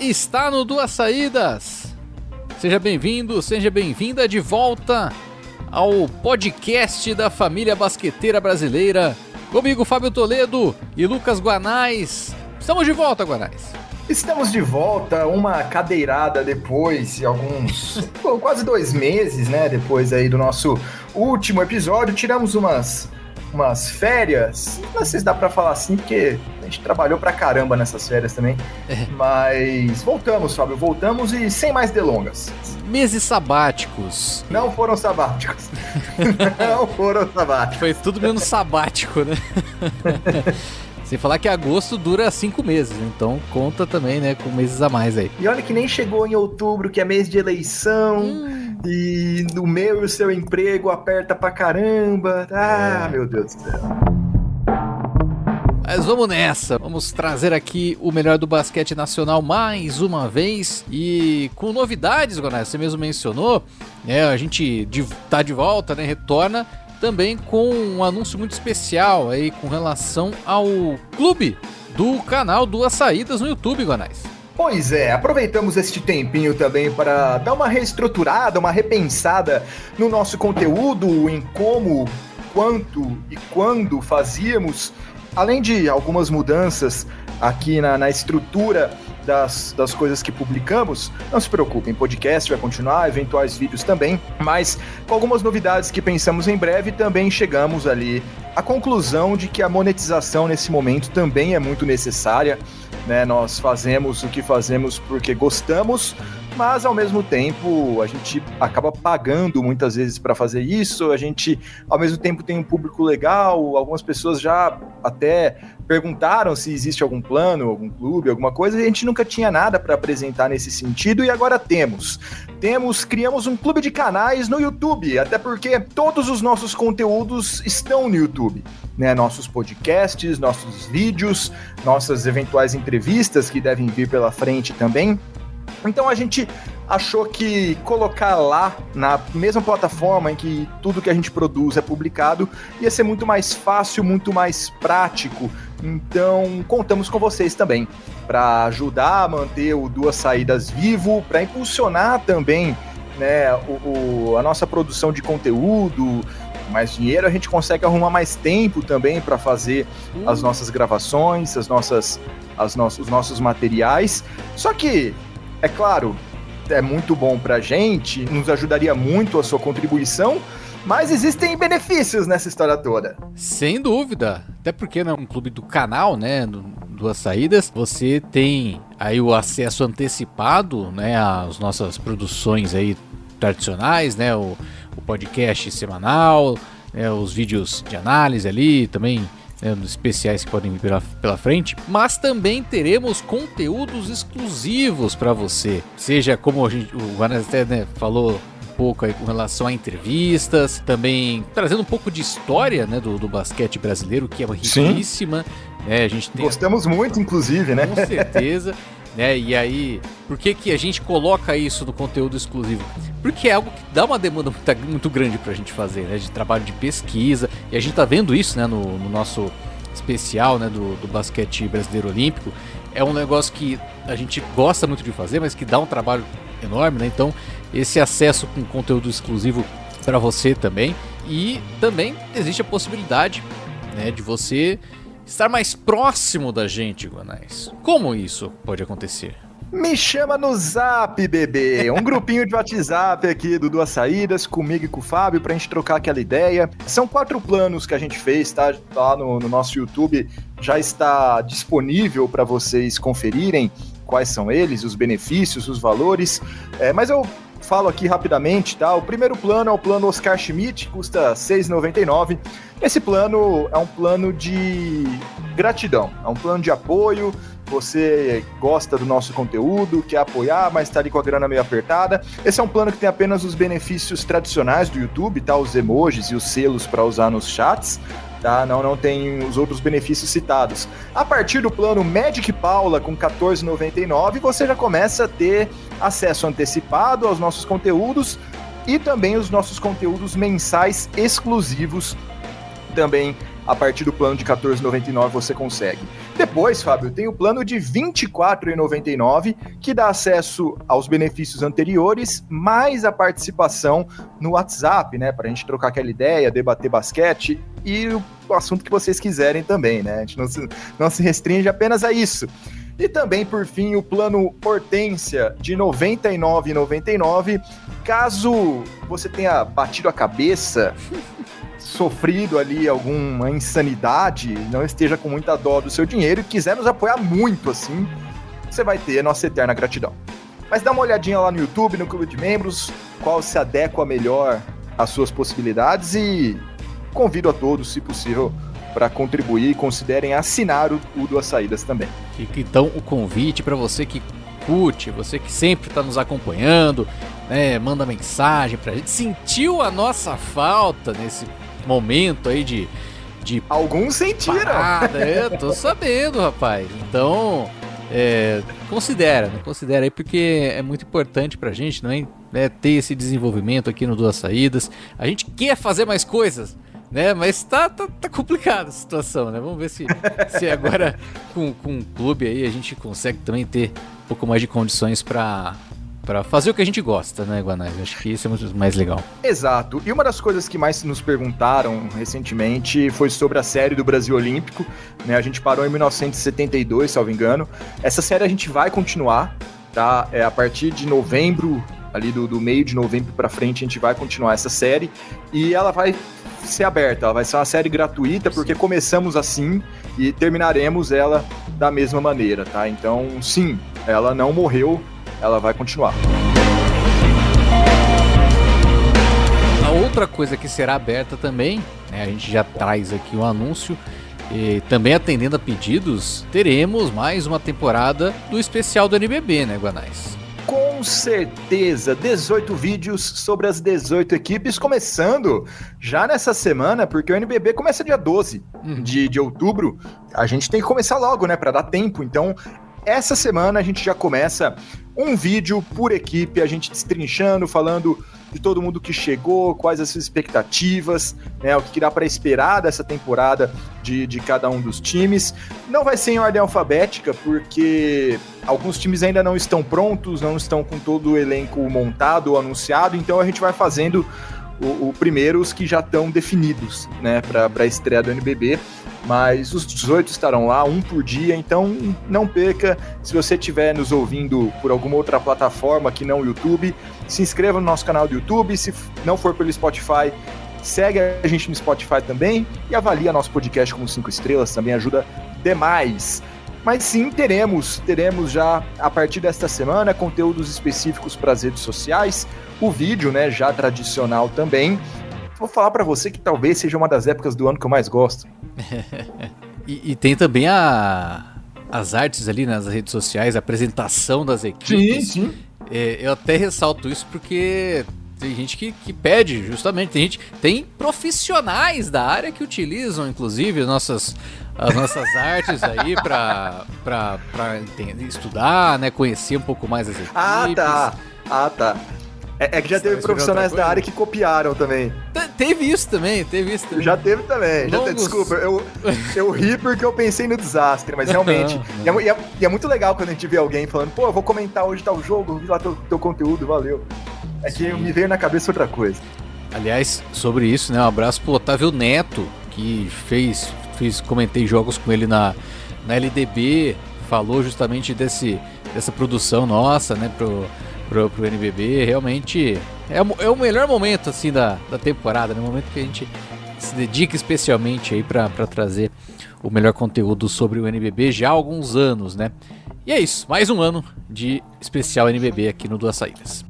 está no Duas Saídas. Seja bem-vindo, seja bem-vinda de volta ao podcast da família basqueteira brasileira. Comigo, Fábio Toledo e Lucas Guanais. Estamos de volta, Guanais. Estamos de volta, uma cadeirada depois de quase 2 meses, né? Depois aí do nosso último episódio, tiramos umas férias. Não sei se dá pra falar assim, porque a gente trabalhou pra caramba nessas férias também. Mas voltamos, Fábio, voltamos e sem mais delongas. Meses sabáticos. Não foram sabáticos. Não foram sabáticos. Foi tudo menos sabático, né? Sem falar que agosto dura 5 meses, então conta também, né, com meses a mais aí. E olha que nem chegou em outubro, que é mês de eleição, e o meu e o seu emprego aperta pra caramba. Meu Deus do céu. Mas vamos nessa, vamos trazer aqui o melhor do basquete nacional mais uma vez e com novidades, Gonçalo, você mesmo mencionou, né, a gente tá de volta, né, retorna também com um anúncio muito especial aí com relação ao clube do canal Duas Saídas no YouTube, Gonçalo. Pois é, aproveitamos este tempinho também para dar uma reestruturada, uma repensada no nosso conteúdo, em como, quanto e quando fazíamos, além de algumas mudanças aqui na estrutura das coisas que publicamos. Não se preocupem, podcast vai continuar, eventuais vídeos também, mas com algumas novidades que pensamos em breve, também chegamos ali à conclusão de que a monetização nesse momento também é muito necessária, né? Nós fazemos o que fazemos porque gostamos, mas ao mesmo tempo a gente acaba pagando muitas vezes para fazer isso, a gente ao mesmo tempo tem um público legal, algumas pessoas já até perguntaram se existe algum plano, algum clube, alguma coisa, e a gente nunca tinha nada para apresentar nesse sentido, e agora criamos um clube de canais no YouTube, até porque todos os nossos conteúdos estão no YouTube, né? Nossos podcasts, nossos vídeos, nossas eventuais entrevistas que devem vir pela frente também. Então a gente achou que colocar lá na mesma plataforma em que tudo que a gente produz é publicado ia ser muito mais fácil, muito mais prático. Então contamos com vocês também para ajudar a manter o Duas Saídas vivo, para impulsionar também, né, a nossa produção de conteúdo. Mais dinheiro, a gente consegue arrumar mais tempo também para fazer as nossas gravações, os nossos materiais. Só que, é claro, é muito bom pra gente, nos ajudaria muito a sua contribuição, mas existem benefícios nessa história toda. Sem dúvida, até porque é um clube do canal, né, Duas Saídas, você tem aí o acesso antecipado, né, às nossas produções aí tradicionais, né, o podcast semanal, né, os vídeos de análise ali, também especiais que podem vir pela frente, mas também teremos conteúdos exclusivos para você, seja como o Vanessa até, né, falou um pouco aí com relação a entrevistas, também trazendo um pouco de história, né, do basquete brasileiro, que é riquíssima, né, a gente gostamos muito, inclusive, né? Com certeza. Né? E aí, por que a gente coloca isso no conteúdo exclusivo? Porque é algo que dá uma demanda muito grande pra gente fazer, né? De trabalho de pesquisa, e a gente tá vendo isso, né, no nosso especial, né, do basquete brasileiro olímpico. É um negócio que a gente gosta muito de fazer, mas que dá um trabalho enorme, né? Então, esse acesso com conteúdo exclusivo para você também. E também existe a possibilidade, né, de você estar mais próximo da gente, Guanais. Como isso pode acontecer? Me chama no Zap, bebê. Um grupinho de WhatsApp aqui do Duas Saídas, comigo e com o Fábio, pra gente trocar aquela ideia. São 4 planos que a gente fez, tá? Lá no nosso YouTube já está disponível para vocês conferirem quais são eles, os benefícios, os valores. Mas eu falo aqui rapidamente, tá? O primeiro plano é o plano Oscar Schmidt, custa R$ 6,99. Esse plano é um plano de gratidão, é um plano de apoio. Você gosta do nosso conteúdo, quer apoiar, mas tá ali com a grana meio apertada. Esse é um plano que tem apenas os benefícios tradicionais do YouTube, tá? Os emojis e os selos para usar nos chats. Tá? Não tem os outros benefícios citados. A partir do plano Magic Paula, com R$ 14,99, você já começa a ter acesso antecipado aos nossos conteúdos e também os nossos conteúdos mensais exclusivos. Também, a partir do plano de R$ 14,99, você consegue. Depois, Fábio, tem o plano de R$ 24,99, que dá acesso aos benefícios anteriores, mais a participação no WhatsApp, né? Pra gente trocar aquela ideia, debater basquete e o assunto que vocês quiserem também, né? A gente não se restringe apenas a isso. E também, por fim, o plano Hortência de R$ 99,99. Caso você tenha batido a cabeça, sofrido ali alguma insanidade, não esteja com muita dó do seu dinheiro e quiser nos apoiar muito assim, você vai ter nossa eterna gratidão. Mas dá uma olhadinha lá no YouTube, no Clube de Membros, qual se adequa melhor às suas possibilidades e convido a todos, se possível, para contribuir e considerem assinar o Duas Saídas também. Fica então o convite para você que curte, você que sempre está nos acompanhando, né, manda mensagem pra gente, sentiu a nossa falta nesse momento aí de alguns sentiram. Eu tô sabendo, rapaz. Então, considera aí, porque é muito importante pra gente, não é, ter esse desenvolvimento aqui no Duas Saídas. A gente quer fazer mais coisas, né? Mas tá complicada a situação, né? Vamos ver se agora com o clube aí a gente consegue também ter um pouco mais de condições pra fazer o que a gente gosta, né, Guanais? Acho que isso é muito mais legal. Exato. E uma das coisas que mais nos perguntaram recentemente foi sobre a série do Brasil Olímpico, né? A gente parou em 1972, salvo engano. Essa série a gente vai continuar, tá? A partir de novembro, ali do meio de novembro pra frente, a gente vai continuar essa série. E ela vai ser aberta, ela vai ser uma série gratuita, porque começamos assim e terminaremos ela da mesma maneira, tá? Então, sim, ela não morreu, ela vai continuar. A outra coisa que será aberta também, né, a gente já traz aqui um anúncio, e também atendendo a pedidos, teremos mais uma temporada do especial do NBB, né, Guanais? Com certeza, 18 vídeos sobre as 18 equipes, começando já nessa semana, porque o NBB começa dia 12 de outubro. A gente tem que começar logo, né, para dar tempo. Então, essa semana a gente já começa um vídeo por equipe, a gente destrinchando, falando de todo mundo que chegou, quais as suas expectativas, né, o que dá para esperar dessa temporada de cada um dos times. Não vai ser em ordem alfabética, porque alguns times ainda não estão prontos, não estão com todo o elenco montado ou anunciado, então a gente vai fazendo o primeiro os que já estão definidos, né, para a estreia do NBB. Mas os 18 estarão lá, um por dia, então não perca. Se você estiver nos ouvindo por alguma outra plataforma que não o YouTube, se inscreva no nosso canal do YouTube. Se não for pelo Spotify, segue a gente no Spotify também e avalia nosso podcast com 5 estrelas, também ajuda demais. Mas sim, teremos já a partir desta semana conteúdos específicos para as redes sociais, o vídeo, né, já tradicional também. Vou falar pra você que talvez seja uma das épocas do ano que eu mais gosto. e tem também as artes ali nas redes sociais, a apresentação das equipes. Sim. Eu até ressalto isso porque tem gente que pede, justamente. Tem profissionais da área que utilizam, inclusive, as nossas artes aí pra entender, estudar, né, conhecer um pouco mais as equipes. Ah, tá. É que já teve profissionais da área que copiaram também. Teve isso também. Já teve também. Desculpa, eu ri porque eu pensei no desastre, mas realmente. Não. E é muito legal quando a gente vê alguém falando, pô, eu vou comentar hoje tal jogo, vi lá teu conteúdo, valeu. É que me veio na cabeça outra coisa. Aliás, sobre isso, né, um abraço pro Otávio Neto, que comentei jogos com ele na LDB, falou justamente dessa produção nossa, né, pro NBB. Realmente é o melhor momento assim da temporada, né? O momento que a gente se dedica especialmente aí para trazer o melhor conteúdo sobre o NBB já há alguns anos, né? E é isso, mais um ano de especial NBB aqui no Duas Saídas.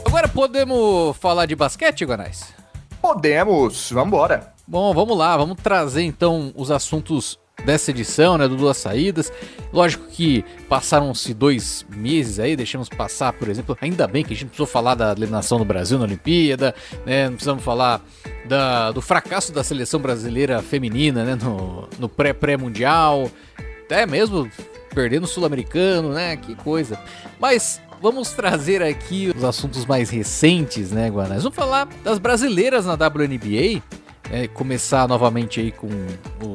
Agora podemos falar de basquete, Guanais? Podemos, vamos embora. Bom, vamos lá, vamos trazer então os assuntos dessa edição, né, do Duas Saídas. Lógico que passaram-se 2 meses aí, deixamos passar, por exemplo, ainda bem que a gente não precisou falar da eliminação do Brasil na Olimpíada, né, não precisamos falar do fracasso da seleção brasileira feminina, né, no pré-mundial, até mesmo perdendo o Sul-Americano, né, que coisa. Mas vamos trazer aqui os assuntos mais recentes, né, Guanais? Vamos falar das brasileiras na WNBA, começar novamente aí com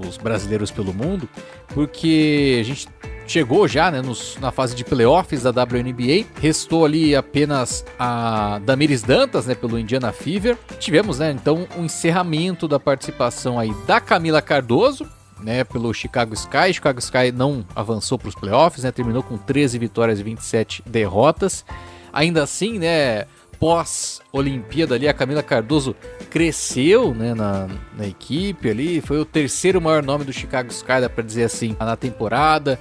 os brasileiros pelo mundo, porque a gente chegou já, né, na fase de playoffs da WNBA, restou ali apenas a Damiris Dantas, né, pelo Indiana Fever. Tivemos, né, então um encerramento da participação aí da Camila Cardoso, né, pelo Chicago Sky. Chicago Sky não avançou para os playoffs, né, terminou com 13 vitórias e 27 derrotas. Ainda assim, né, pós-Olimpíada ali, a Camila Cardoso cresceu, né, na equipe ali, foi o terceiro maior nome do Chicago Sky, dá para dizer assim, na temporada.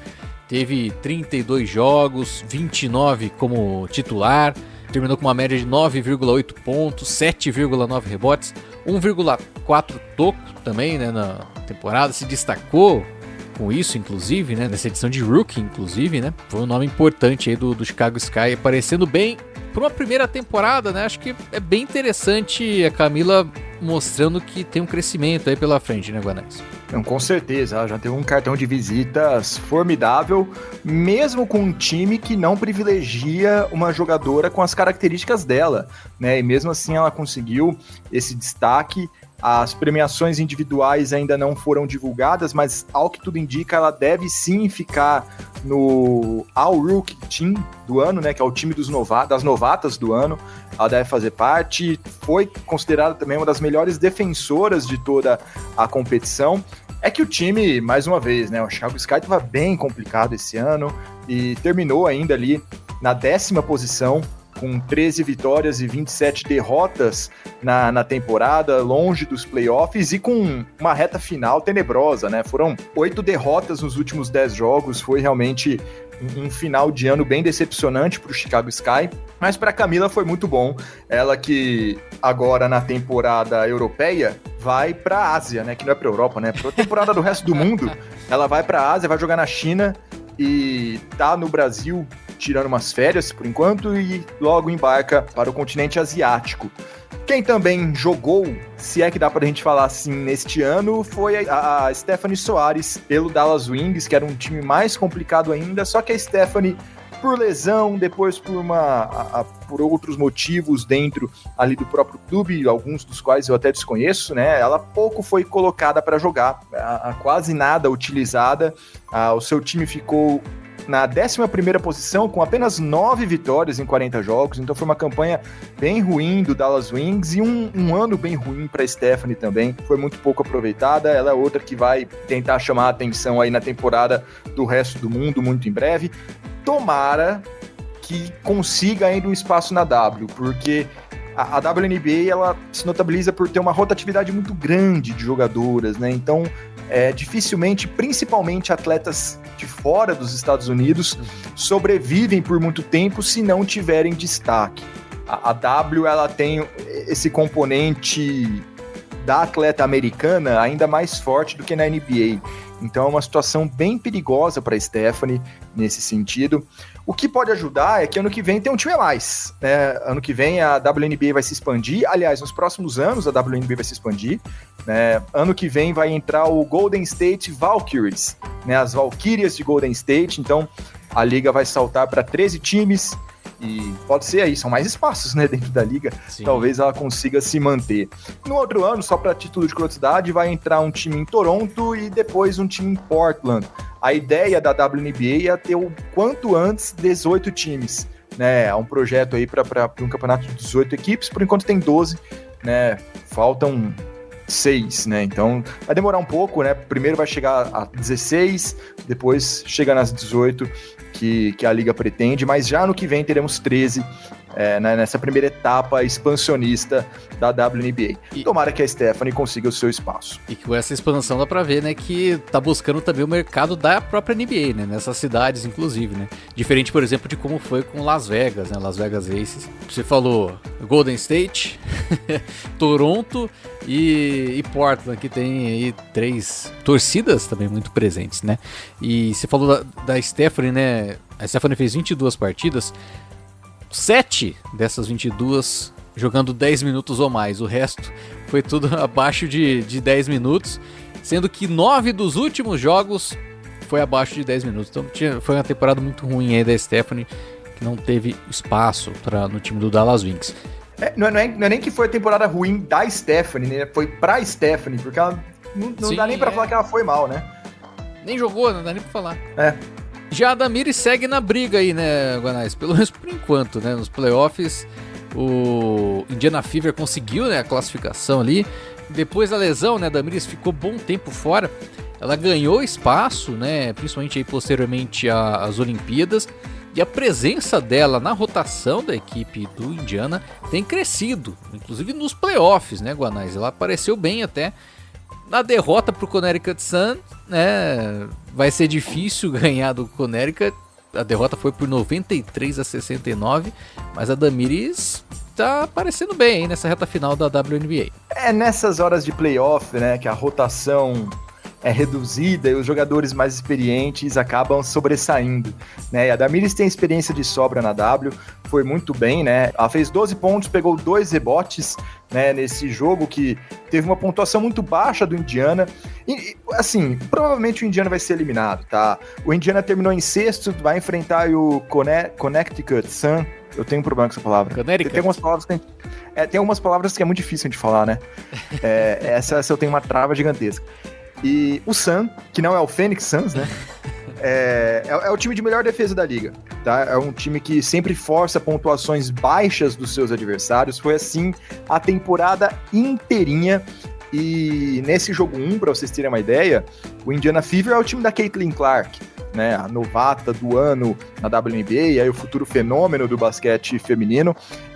Teve 32 jogos, 29 como titular, terminou com uma média de 9,8 pontos, 7,9 rebotes, 1,4 toco também, né, na temporada, se destacou com isso, inclusive, né, nessa edição de Rookie, inclusive, né, foi um nome importante aí do Chicago Sky, aparecendo bem para uma primeira temporada, né, acho que é bem interessante a Camila mostrando que tem um crescimento aí pela frente, né, Guanais? Não, com certeza, ela já teve um cartão de visitas formidável, mesmo com um time que não privilegia uma jogadora com as características dela, né? E mesmo assim ela conseguiu esse destaque. As premiações individuais ainda não foram divulgadas, mas ao que tudo indica, ela deve sim ficar no All-Rookie Team do ano, né? Que é o time das novatas do ano. Ela deve fazer parte. Foi considerada também uma das melhores defensoras de toda a competição. É que o time, mais uma vez, né? O Chicago Sky estava bem complicado esse ano e terminou ainda ali na 10ª posição, com 13 vitórias e 27 derrotas na temporada, longe dos playoffs e com uma reta final tenebrosa, né? Foram 8 derrotas nos últimos 10 jogos, foi realmente um final de ano bem decepcionante para o Chicago Sky, mas para a Camila foi muito bom. Ela que agora na temporada europeia vai para a Ásia, né? Que não é para a Europa, né? Para a temporada do resto do mundo, ela vai para a Ásia, vai jogar na China e tá no Brasil tirando umas férias por enquanto e logo embarca para o continente asiático. Quem também jogou, se é que dá pra gente falar assim, neste ano, foi a Stephanie Soares pelo Dallas Wings, que era um time mais complicado ainda, só que a Stephanie, por lesão, depois por outros motivos dentro ali do próprio clube, alguns dos quais eu até desconheço, né? Ela pouco foi colocada para jogar, quase nada utilizada. O seu time ficou na 11ª posição, com apenas 9 vitórias em 40 jogos, então foi uma campanha bem ruim do Dallas Wings e um ano bem ruim para Stephanie também, foi muito pouco aproveitada. Ela é outra que vai tentar chamar a atenção aí na temporada do resto do mundo muito em breve. Tomara que consiga ainda um espaço na W, porque a WNBA ela se notabiliza por ter uma rotatividade muito grande de jogadoras, né? Então, dificilmente, principalmente atletas de fora dos Estados Unidos, sobrevivem por muito tempo se não tiverem destaque. A W ela tem esse componente da atleta americana ainda mais forte do que na NBA. Então é uma situação bem perigosa para a Stephanie nesse sentido. O que pode ajudar é que ano que vem tem um time a mais, né? Ano que vem a WNBA vai se expandir, aliás, nos próximos anos a WNBA vai se expandir, né? Ano que vem vai entrar o Golden State Valkyries, né? As Valkyrias de Golden State, então a liga vai saltar para 13 times, e pode ser aí, são mais espaços, né, dentro da liga. Sim. Talvez ela consiga se manter. No outro ano, só para título de curiosidade, vai entrar um time em Toronto e depois um time em Portland. A ideia da WNBA é ter o quanto antes 18 times, né? É um projeto aí para um campeonato de 18 equipes, por enquanto tem 12, né? Faltam 6, né? Então vai demorar um pouco, né? Primeiro vai chegar a 16, depois chega nas 18 que a liga pretende, mas já no que vem teremos 13 nessa primeira etapa expansionista da WNBA. Tomara que a Stephanie consiga o seu espaço. E com essa expansão dá pra ver, né, que tá buscando também o mercado da própria NBA, né, nessas cidades, inclusive, né. Diferente, por exemplo, de como foi com Las Vegas, né, Las Vegas Aces. Você falou Golden State, Toronto e Portland, que tem aí 3 torcidas também muito presentes, né. E você falou da Stephanie, né, a Stephanie fez 22 partidas, 7 dessas 22 jogando 10 minutos ou mais. O resto foi tudo abaixo de 10 minutos, sendo que 9 dos últimos jogos foi abaixo de 10 minutos. Então foi uma temporada muito ruim aí da Stephanie, que não teve espaço no time do Dallas Wings. Não é nem que foi a temporada ruim da Stephanie, né? Foi pra Stephanie, porque ela não dá nem pra falar que ela foi mal, né? Nem jogou, não dá nem pra falar. É. Já a Damiris segue na briga aí, né, Guanais? Pelo menos por enquanto, né? Nos playoffs, o Indiana Fever conseguiu, né, a classificação ali. Depois da lesão, né, a Damiris ficou bom tempo fora. Ela ganhou espaço, né, principalmente aí posteriormente às Olimpíadas. E a presença dela na rotação da equipe do Indiana tem crescido, inclusive nos playoffs, né, Guanais? Ela apareceu bem até. Na derrota para o Connecticut Sun, né, vai ser difícil ganhar do Connecticut. A derrota foi por 93-69, mas a Damiris tá aparecendo bem aí nessa reta final da WNBA. É nessas horas de playoff, né, que a rotação é reduzida e os jogadores mais experientes acabam sobressaindo, né? E a Damiris tem experiência de sobra na W, foi muito bem, né? Ela fez 12 pontos, pegou 2 rebotes, né, nesse jogo que teve uma pontuação muito baixa do Indiana. E, assim, provavelmente o Indiana vai ser eliminado, tá? O Indiana terminou em sexto, vai enfrentar o Connecticut Sun. Eu tenho um problema com essa palavra. Tem algumas palavras que é muito difícil de falar, né? Essa eu tenho uma trava gigantesca. E o Sun, que não é o Phoenix Suns, né? É o time de melhor defesa da liga, tá? É um time que sempre força pontuações baixas dos seus adversários. Foi assim a temporada inteirinha. E nesse jogo 1, para vocês terem uma ideia, o Indiana Fever é o time da Caitlin Clark, né? A novata do ano na WNBA, e aí o futuro fenômeno do basquete feminino.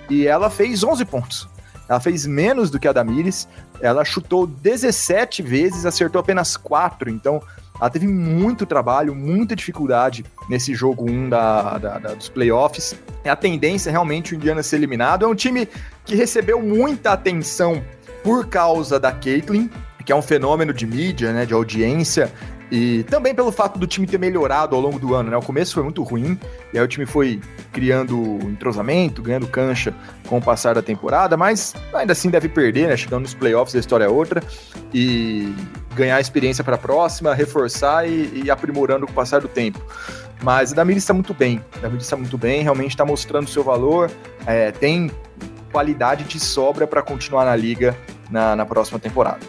E ela fez 11 pontos. Ela fez menos do que a Damiris. Ela chutou 17 vezes, acertou apenas 4. Então, ela teve muito trabalho, muita dificuldade nesse jogo 1 dos playoffs. A tendência é realmente o Indiana ser eliminado. É um time que recebeu muita atenção por causa da Caitlin, que é um fenômeno de mídia, né, de audiência. E também pelo fato do time ter melhorado ao longo do ano, né? O começo foi muito ruim, e aí o time foi criando entrosamento, ganhando cancha com o passar da temporada, mas ainda assim deve perder, né? Chegando nos playoffs, a história é outra, e ganhar experiência para a próxima, reforçar e aprimorando com o passar do tempo. Mas a Damiris está muito bem, realmente está mostrando seu valor, tem qualidade de sobra para continuar na liga na próxima temporada.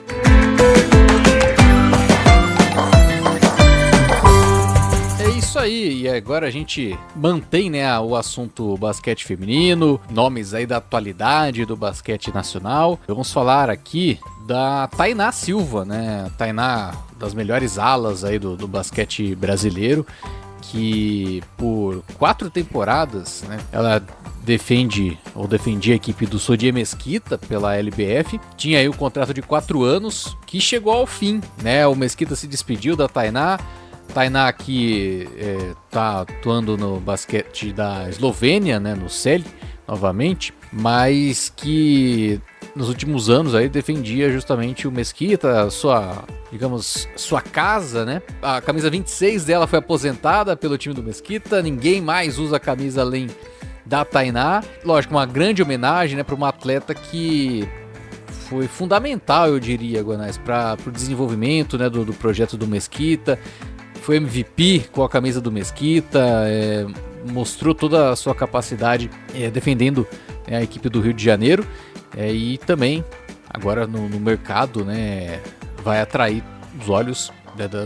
Isso aí, e agora a gente mantém, né, o assunto basquete feminino, nomes aí da atualidade do basquete nacional. Vamos falar aqui da Tainá Silva, né, Tainá, das melhores alas aí do basquete brasileiro, que por 4 temporadas, né, ela defendia a equipe do Sodier Mesquita pela LBF. Tinha aí o contrato de 4 anos que chegou ao fim, né? O Mesquita se despediu da Tainá. Tainá que tá atuando no basquete da Eslovênia, né, no CEL, novamente, mas que nos últimos anos aí defendia justamente o Mesquita, sua casa, né? A camisa 26 dela foi aposentada pelo time do Mesquita, ninguém mais usa a camisa além da Tainá. Lógico, uma grande homenagem, né, para uma atleta que foi fundamental, eu diria, Guanais, para o desenvolvimento, né, do projeto do Mesquita. Foi MVP com a camisa do Mesquita, mostrou toda a sua capacidade defendendo a equipe do Rio de Janeiro, e também agora no mercado, né, vai atrair os olhos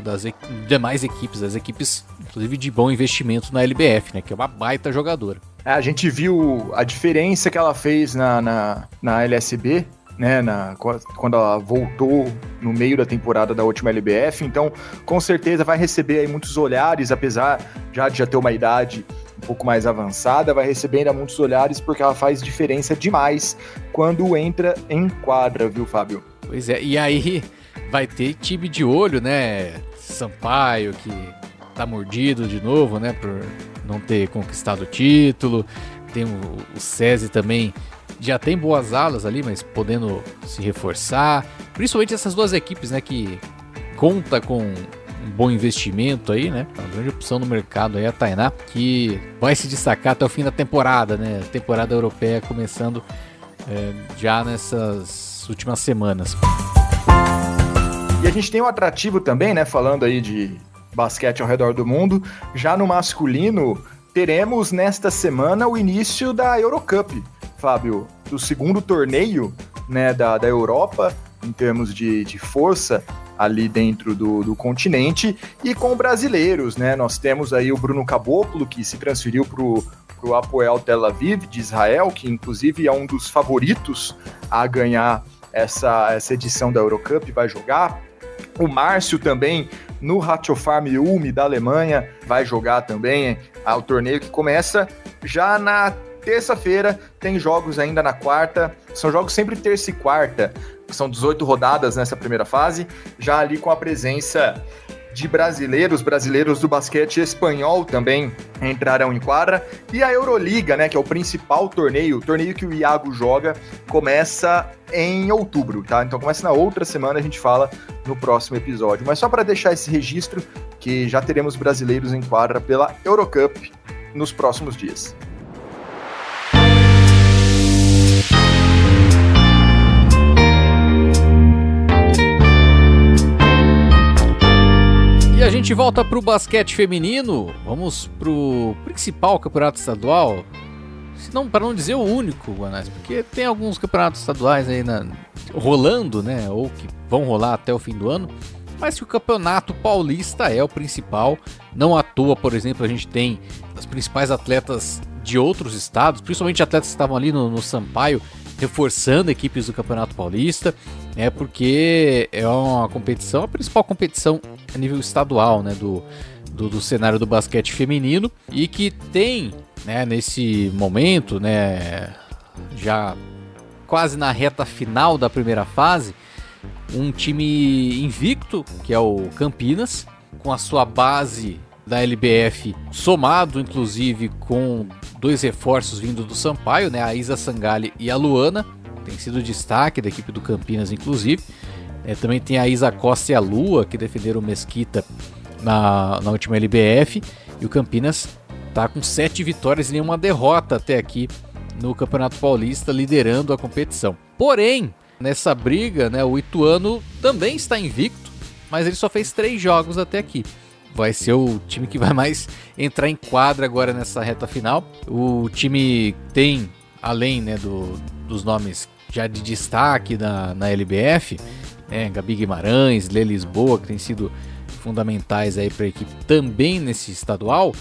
das demais equipes, das equipes inclusive de bom investimento na LBF, né, que é uma baita jogadora. A gente viu a diferença que ela fez na LSB, né, quando ela voltou no meio da temporada da última LBF, então com certeza vai receber aí muitos olhares, apesar de já ter uma idade um pouco mais avançada, vai receber ainda muitos olhares porque ela faz diferença demais quando entra em quadra, viu, Fábio? Pois é, e aí vai ter time de olho, né, Sampaio, que tá mordido de novo, né, por não ter conquistado o título, tem o SESI também, já tem boas alas ali, mas podendo se reforçar. Principalmente essas duas equipes, né, que conta com um bom investimento aí, né? Uma grande opção no mercado aí, a Tainá, que vai se destacar até o fim da temporada, né? Temporada europeia começando já nessas últimas semanas. E a gente tem um atrativo também, né? Falando aí de basquete ao redor do mundo. Já no masculino, teremos nesta semana o início da Eurocup. Fábio, do segundo torneio, né, da Europa, em termos de força ali dentro do continente, e com brasileiros, né? Nós temos aí o Bruno Caboclo, que se transferiu para o Hapoel Tel Aviv, de Israel, que inclusive é um dos favoritos a ganhar essa edição da Eurocup, vai jogar. O Márcio também, no Ratiofarm Ulm da Alemanha, vai jogar também o torneio que começa já na terça-feira, tem jogos ainda na quarta, são jogos sempre terça e quarta, são 18 rodadas nessa primeira fase, já ali com a presença de brasileiros do basquete espanhol também entrarão em quadra, e a Euroliga, né, que é o principal torneio, o torneio que o Iago joga, começa em outubro, tá? Então começa na outra semana, a gente fala no próximo episódio, mas só para deixar esse registro, que já teremos brasileiros em quadra pela Eurocup nos próximos dias. E a gente volta pro basquete feminino, vamos pro principal campeonato estadual, para não dizer o único, Guanais, porque tem alguns campeonatos estaduais aí rolando, né, ou que vão rolar até o fim do ano, mas que o campeonato paulista é o principal. Não à toa, por exemplo, a gente tem as principais atletas de outros estados, principalmente atletas que estavam ali no Sampaio, reforçando equipes do Campeonato Paulista, porque é uma competição, a principal competição a nível estadual, né, do cenário do basquete feminino, e que tem, né, nesse momento, né, já quase na reta final da primeira fase, um time invicto, que é o Campinas, com a sua base da LBF, somado inclusive com 2 reforços vindo do Sampaio, né, a Isa Sangalli e a Luana, tem sido destaque da equipe do Campinas inclusive. Também tem a Isa Costa e a Lua, que defenderam o Mesquita na última LBF, e o Campinas está com 7 vitórias e nenhuma derrota até aqui no Campeonato Paulista, liderando a competição. Porém, nessa briga, né, o Ituano também está invicto, mas ele só fez 3 jogos até aqui. Vai ser o time que vai mais entrar em quadra agora nessa reta final. O time tem, além, né, dos nomes já de destaque na LBF, Gabi Guimarães, Lê Lisboa, que tem sido fundamentais aí para a equipe também nesse estadual,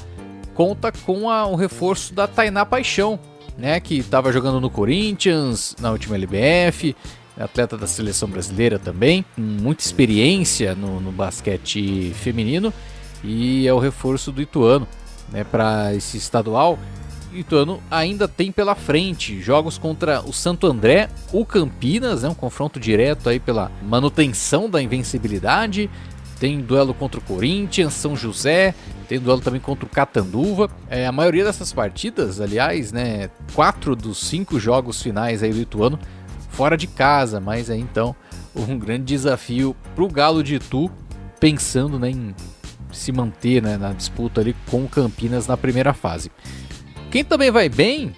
conta com o reforço da Tainá Paixão, né, que estava jogando no Corinthians na última LBF, atleta da seleção brasileira também, com muita experiência no basquete feminino, e é o reforço do Ituano, né, para esse estadual. O Ituano ainda tem pela frente jogos contra o Santo André, o Campinas, né, um confronto direto aí pela manutenção da invencibilidade. Tem duelo contra o Corinthians, São José, tem duelo também contra o Catanduva. A maioria dessas partidas, aliás, né, 4 dos 5 jogos finais aí do Ituano fora de casa, mas aí então um grande desafio para o Galo de Itu, pensando, né, em se manter, né, na disputa ali com o Campinas na primeira fase. Quem também vai bem,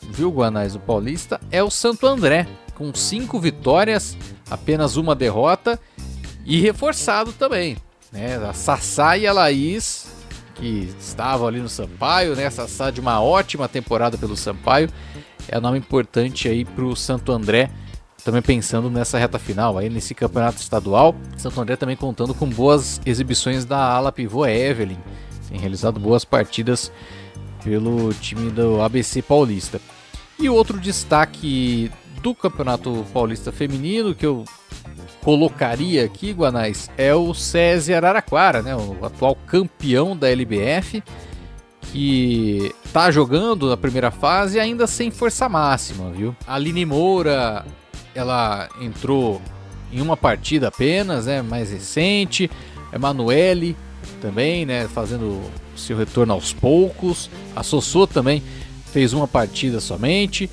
viu, Guanais, o Paulista, é o Santo André, com 5 vitórias, apenas uma derrota, e reforçado também, né, a Sassá e a Laís, que estavam ali no Sampaio, né, a Sassá de uma ótima temporada pelo Sampaio, é um nome importante aí para o Santo André, também pensando nessa reta final, aí nesse campeonato estadual. Santo André também contando com boas exibições da ala pivô Evelyn, tem realizado boas partidas pelo time do ABC Paulista. E o outro destaque do Campeonato Paulista Feminino que eu colocaria aqui, Guanais, é o SESI Araraquara, né, o atual campeão da LBF, que está jogando na primeira fase ainda sem força máxima, viu? A Aline Moura, ela entrou em uma partida apenas, né, mais recente. Emanuele também, né, fazendo seu retorno aos poucos. A Sossô também fez uma partida somente.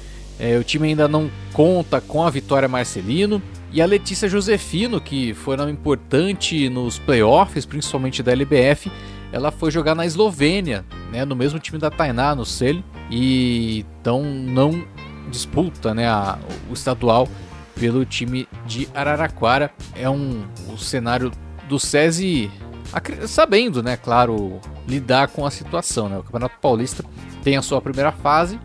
O time ainda não conta com a Vitória Marcelino. E a Letícia Josefino, que foi nome importante nos playoffs, principalmente da LBF, ela foi jogar na Eslovênia, né, no mesmo time da Tainá, no CEL, e então não disputa, né, o estadual pelo time de Araraquara. É o cenário do SESI sabendo, né, claro, lidar com a situação, né? O Campeonato Paulista tem a sua primeira fase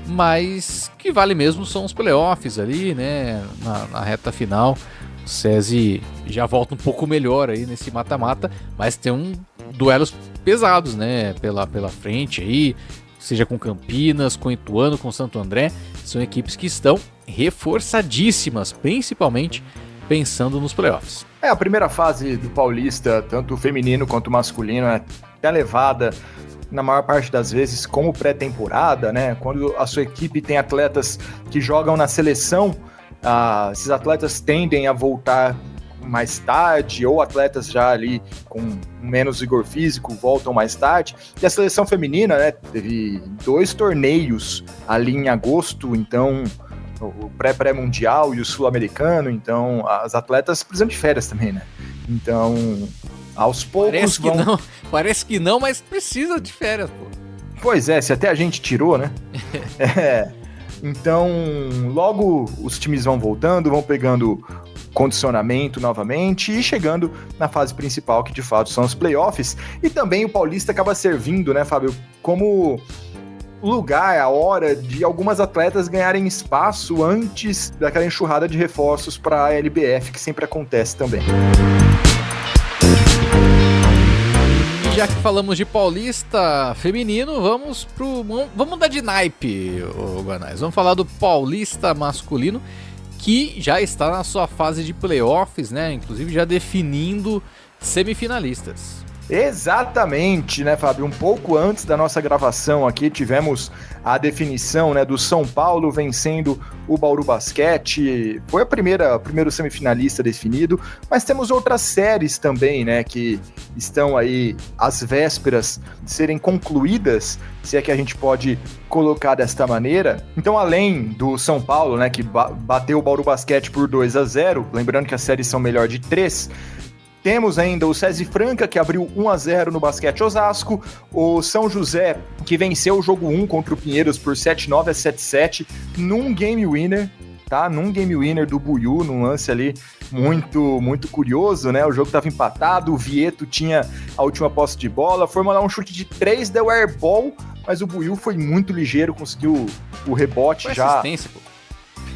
mas que vale mesmo são os playoffs ali, né, na reta final. O SESI já volta um pouco melhor aí nesse mata-mata, mas tem duelos pesados, né, pela frente aí, seja com Campinas, com Ituano, com Santo André. São equipes que estão reforçadíssimas, principalmente pensando nos playoffs. A primeira fase do Paulista, tanto o feminino quanto o masculino, é até levada, na maior parte das vezes, como pré-temporada, né? Quando a sua equipe tem atletas que jogam na seleção, esses atletas tendem a voltar mais tarde, ou atletas já ali com menos vigor físico voltam mais tarde. E a seleção feminina, né, teve 2 torneios ali em agosto, então o pré-mundial e o sul-americano, então as atletas precisam de férias também, né? Então, aos poucos Parece que não, mas precisa de férias, pô. Pois é, se até a gente tirou, né? Então, logo os times vão voltando, vão pegando condicionamento novamente e chegando na fase principal, que de fato são os playoffs. E também o Paulista acaba servindo, né, Fábio, como lugar, a hora de algumas atletas ganharem espaço antes daquela enxurrada de reforços para a LBF, que sempre acontece também. E já que falamos de Paulista feminino, vamos mudar de naipe, Guanais. Vamos falar do Paulista masculino, que já está na sua fase de playoffs, né? Inclusive já definindo semifinalistas. Exatamente, né, Fábio? Um pouco antes da nossa gravação aqui, tivemos a definição, né, do São Paulo vencendo o Bauru Basquete. Foi o primeiro semifinalista definido, mas temos outras séries também, né, que estão aí às vésperas de serem concluídas, se é que a gente pode colocar desta maneira. Então, além do São Paulo, né, que bateu o Bauru Basquete por 2-0, lembrando que as séries são melhor de 3, temos ainda o SESI Franca, que abriu 1-0 no Basquete Osasco, o São José, que venceu o jogo 1 contra o Pinheiros por 7-9 a 7-7, num game winner, tá? Num game winner do Buiú, num lance ali muito, muito curioso, né? O jogo estava empatado, o Vieto tinha a última posse de bola, foi mandar um chute de 3, deu airball, mas o Buiú foi muito ligeiro, conseguiu o rebote já. Assistência, pô.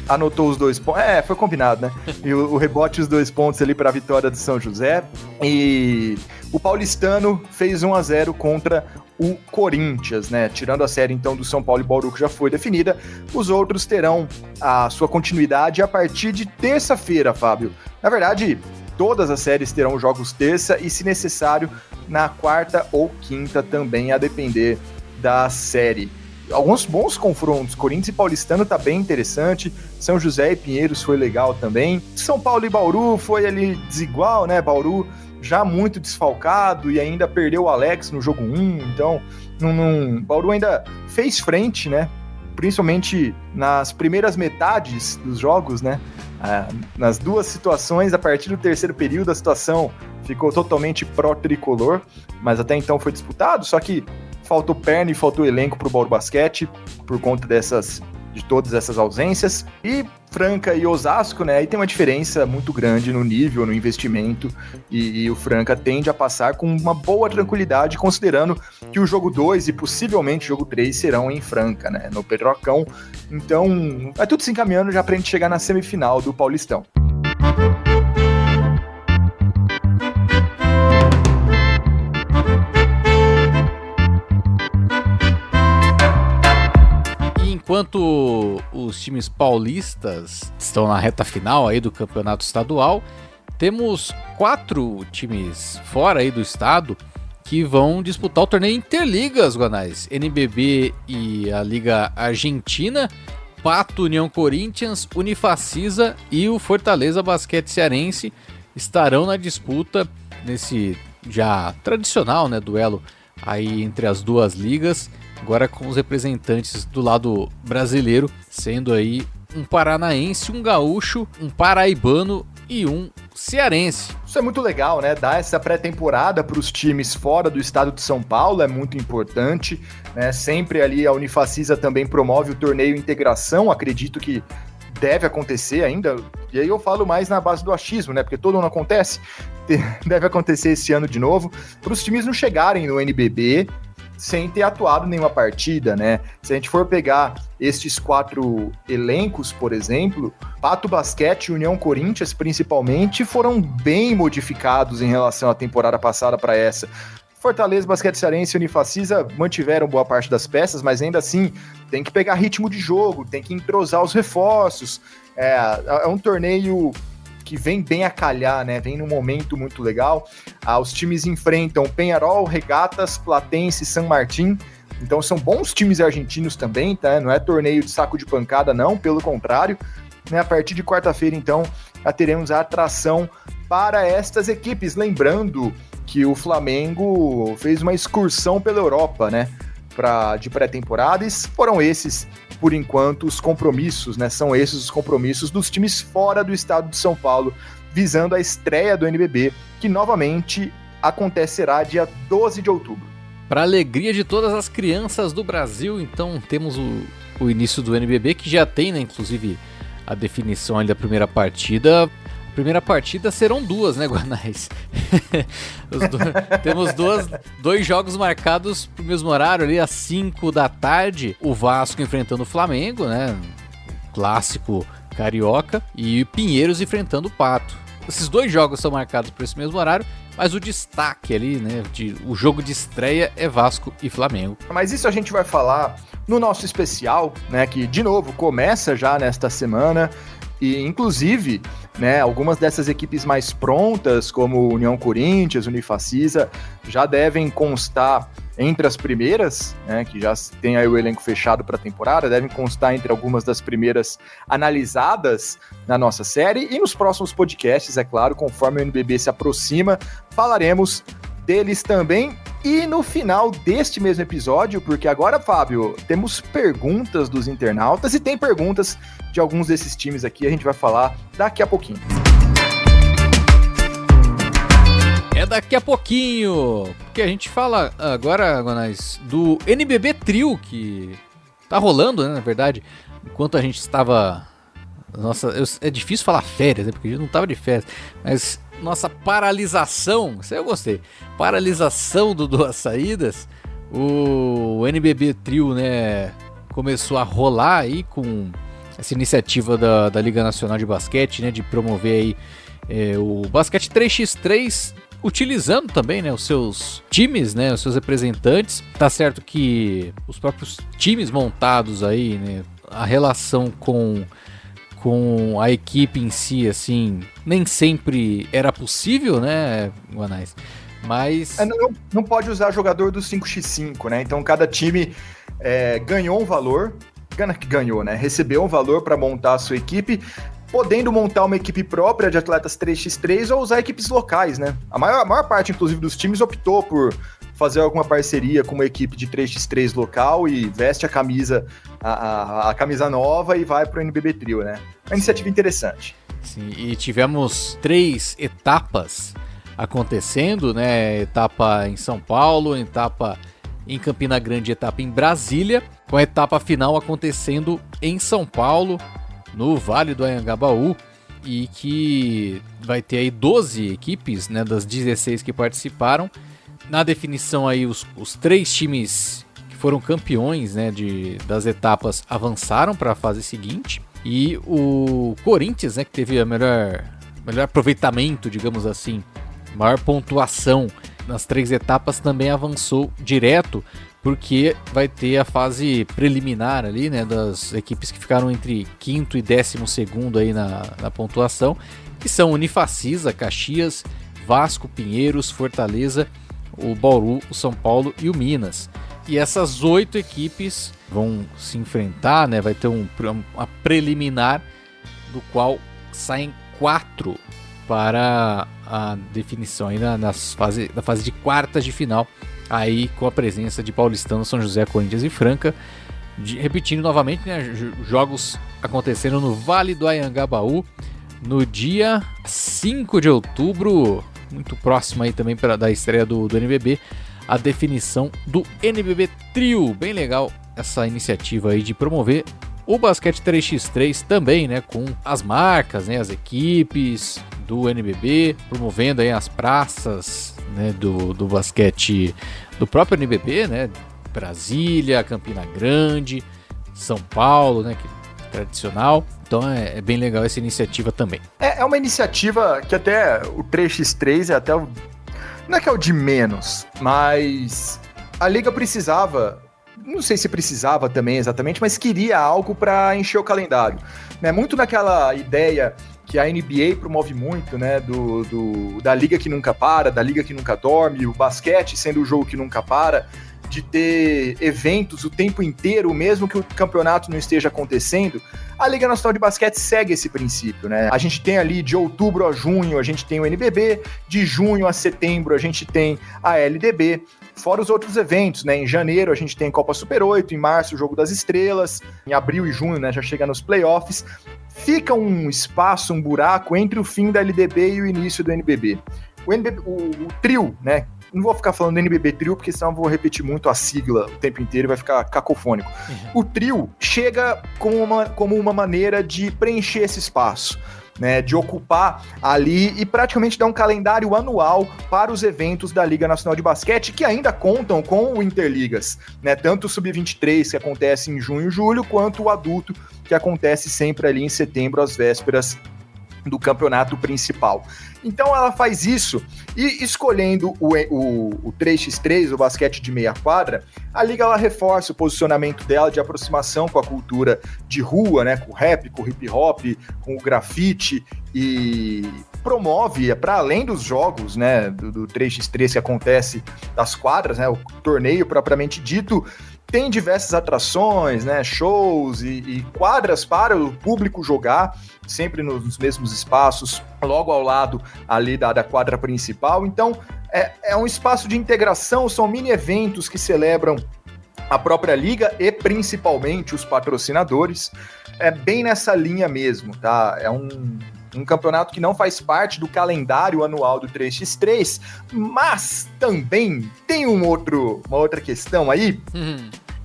Anotou os 2 pontos. Foi combinado, né? E o rebote e os 2 pontos ali para a vitória do São José. E o paulistano fez 1-0 contra o Corinthians, né? Tirando a série, então, do São Paulo e Bauru, que já foi definida, os outros terão a sua continuidade a partir de terça-feira, Fábio. Na verdade, todas as séries terão jogos terça e, se necessário, na quarta ou quinta também, a depender da série. Alguns bons confrontos, Corinthians e Paulistano tá bem interessante, São José e Pinheiros foi legal também, São Paulo e Bauru foi ali desigual, né, Bauru já muito desfalcado e ainda perdeu o Alex no jogo 1, então Bauru ainda fez frente, né, principalmente nas primeiras metades dos jogos, né, nas duas situações, a partir do terceiro período a situação ficou totalmente pró-tricolor, mas até então foi disputado, só que faltou perna e faltou elenco para o Bauru Basquete por conta de todas essas ausências. E Franca e Osasco, né? Aí tem uma diferença muito grande no nível, no investimento. E o Franca tende a passar com uma boa tranquilidade, considerando que o jogo 2 e possivelmente o jogo 3 serão em Franca, né? No Pedrocão. Então, vai tudo se encaminhando já para a gente chegar na semifinal do Paulistão. Enquanto os times paulistas estão na reta final aí do campeonato estadual, temos 4 times fora aí do estado que vão disputar o torneio Interligas, Guanais. NBB e a Liga Argentina, Pato, União Corinthians, Unifacisa e o Fortaleza Basquete Cearense estarão na disputa nesse já tradicional, né, duelo aí entre as duas ligas. Agora com os representantes do lado brasileiro, sendo aí um paranaense, um gaúcho, um paraibano e um cearense. Isso é muito legal, né? Dar essa pré-temporada para os times fora do estado de São Paulo é muito importante, né? Sempre ali a Unifacisa também promove o torneio Integração, acredito que deve acontecer ainda, e aí eu falo mais na base do achismo, né? Porque todo ano acontece, deve acontecer esse ano de novo, para os times não chegarem no NBB sem ter atuado nenhuma partida, né? Se a gente for pegar estes 4 elencos, por exemplo, Pato Basquete e União Corinthians, principalmente, foram bem modificados em relação à temporada passada para essa. Fortaleza, Basquete Cearense e Unifacisa mantiveram boa parte das peças, mas ainda assim tem que pegar ritmo de jogo, tem que entrosar os reforços. É um torneio que vem bem a calhar, né? Vem num momento muito legal. Os times enfrentam Peñarol, Regatas, Platense, San Martín. Então são bons times argentinos também, tá? Não é torneio de saco de pancada, não, pelo contrário. Né? A partir de quarta-feira, então, já teremos a atração para estas equipes. Lembrando que o Flamengo fez uma excursão pela Europa, né? De pré-temporada, e foram esses, por enquanto, os compromissos, né? São esses os compromissos dos times fora do estado de São Paulo, visando a estreia do NBB, que novamente acontecerá dia 12 de outubro. Para alegria de todas as crianças do Brasil, então temos o início do NBB, que já tem, né, inclusive, a definição ali da primeira partida. Primeira partida serão 2, né, Guanais? Temos dois jogos marcados pro mesmo horário ali, às 5 da tarde. O Vasco enfrentando o Flamengo, né? Clássico carioca. E Pinheiros enfrentando o Pato. Esses 2 jogos são marcados para esse mesmo horário, mas o destaque ali, né? O jogo de estreia é Vasco e Flamengo. Mas isso a gente vai falar no nosso especial, né? Que, de novo, começa já nesta semana. E, inclusive, né, algumas dessas equipes mais prontas, como União Corinthians, Unifacisa, já devem constar entre as primeiras, né, que já tem aí o elenco fechado para a temporada, devem constar entre algumas das primeiras analisadas na nossa série. E nos próximos podcasts, é claro, conforme o NBB se aproxima, falaremos deles também. E no final deste mesmo episódio, porque agora, Fábio, temos perguntas dos internautas e tem perguntas de alguns desses times aqui, a gente vai falar daqui a pouquinho. É daqui a pouquinho, porque a gente fala agora, Gonais, do NBB Trio, que tá rolando, né, na verdade, enquanto a gente estava... Nossa, é difícil falar férias, né, porque a gente não tava de férias, mas... Nossa paralisação, isso aí eu gostei, paralisação do Duas Saídas, o NBB Trio, né, começou a rolar aí com essa iniciativa da Liga Nacional de Basquete, né, de promover aí o basquete 3x3, utilizando também, né, os seus times, né, os seus representantes. Tá certo que os próprios times montados aí, né, a relação com a equipe em si, assim, nem sempre era possível, né, Guanais? Mas... Não pode usar jogador do 5x5, né? Então cada time ganhou um valor, né? Recebeu um valor para montar a sua equipe, podendo montar uma equipe própria de atletas 3x3 ou usar equipes locais, né? A maior parte, inclusive, dos times optou por fazer alguma parceria com uma equipe de 3x3 local e veste a camisa nova e vai pro NBB Trio, né? Uma iniciativa interessante. Sim, e tivemos 3 etapas acontecendo, né? Etapa em São Paulo, etapa em Campina Grande, etapa em Brasília, com a etapa final acontecendo em São Paulo, no Vale do Anhangabaú, e que vai ter aí 12 equipes, né, das 16 que participaram. Na definição aí, os 3 times que foram campeões, né, das etapas avançaram para a fase seguinte. E o Corinthians, né, que teve melhor aproveitamento, digamos assim, maior pontuação nas 3 etapas, também avançou direto, porque vai ter a fase preliminar ali, né, das equipes que ficaram entre 5º e 12º aí na pontuação, que são Unifacisa, Caxias, Vasco, Pinheiros, Fortaleza, o Bauru, o São Paulo e o Minas. E essas 8 equipes vão se enfrentar, né? Vai ter uma preliminar, do qual saem 4 para a definição aí na fase de quartas de final, aí com a presença de Paulistano, São José, Corinthians e Franca. Repetindo novamente, né? Jogos acontecendo no Vale do Anhangabaú no dia 5 de outubro, muito próximo aí também da estreia do NBB, a definição do NBB Trio. Bem legal essa iniciativa aí de promover o basquete 3x3 também, né, com as marcas, né, as equipes do NBB, promovendo aí as praças, né, do basquete do próprio NBB, né, Brasília, Campina Grande, São Paulo, né, que é tradicional. Então é bem legal essa iniciativa também. É uma iniciativa que até o 3x3 é até não é que é o de menos, mas a Liga precisava, não sei se precisava também exatamente, mas queria algo para encher o calendário. Né? Muito naquela ideia que a NBA promove muito, né, da liga que nunca para, da liga que nunca dorme, o basquete sendo o jogo que nunca para, de ter eventos o tempo inteiro, mesmo que o campeonato não esteja acontecendo. A Liga Nacional de Basquete segue esse princípio, né? A gente tem ali de outubro a junho, a gente tem o NBB, de junho a setembro a gente tem a LDB, fora os outros eventos, né? Em janeiro a gente tem Copa Super 8, em março o Jogo das Estrelas, em abril e junho, né, já chega nos playoffs. Fica um espaço, um buraco entre o fim da LDB e o início do NBB. O trio, né? Não vou ficar falando do NBB Trio, porque senão eu vou repetir muito a sigla o tempo inteiro e vai ficar cacofônico. O trio chega como uma maneira de preencher esse espaço, né, de ocupar ali e praticamente dar um calendário anual para os eventos da Liga Nacional de Basquete, que ainda contam com o Interligas, né, tanto o Sub-23, que acontece em junho e julho, quanto o adulto, que acontece sempre ali em setembro, às vésperas do campeonato principal. Então ela faz isso, e escolhendo o 3x3, o basquete de meia quadra, a Liga ela reforça o posicionamento dela de aproximação com a cultura de rua, né, com o rap, com o hip hop, com o grafite, e promove, para além dos jogos, né, do 3x3 que acontece das quadras, né, o torneio propriamente dito, tem diversas atrações, né, shows e quadras para o público jogar, sempre nos mesmos espaços, logo ao lado ali da quadra principal. Então, é um espaço de integração, são mini eventos que celebram a própria liga e principalmente os patrocinadores. É bem nessa linha mesmo, tá? É um campeonato que não faz parte do calendário anual do 3x3, mas também tem uma outra questão aí,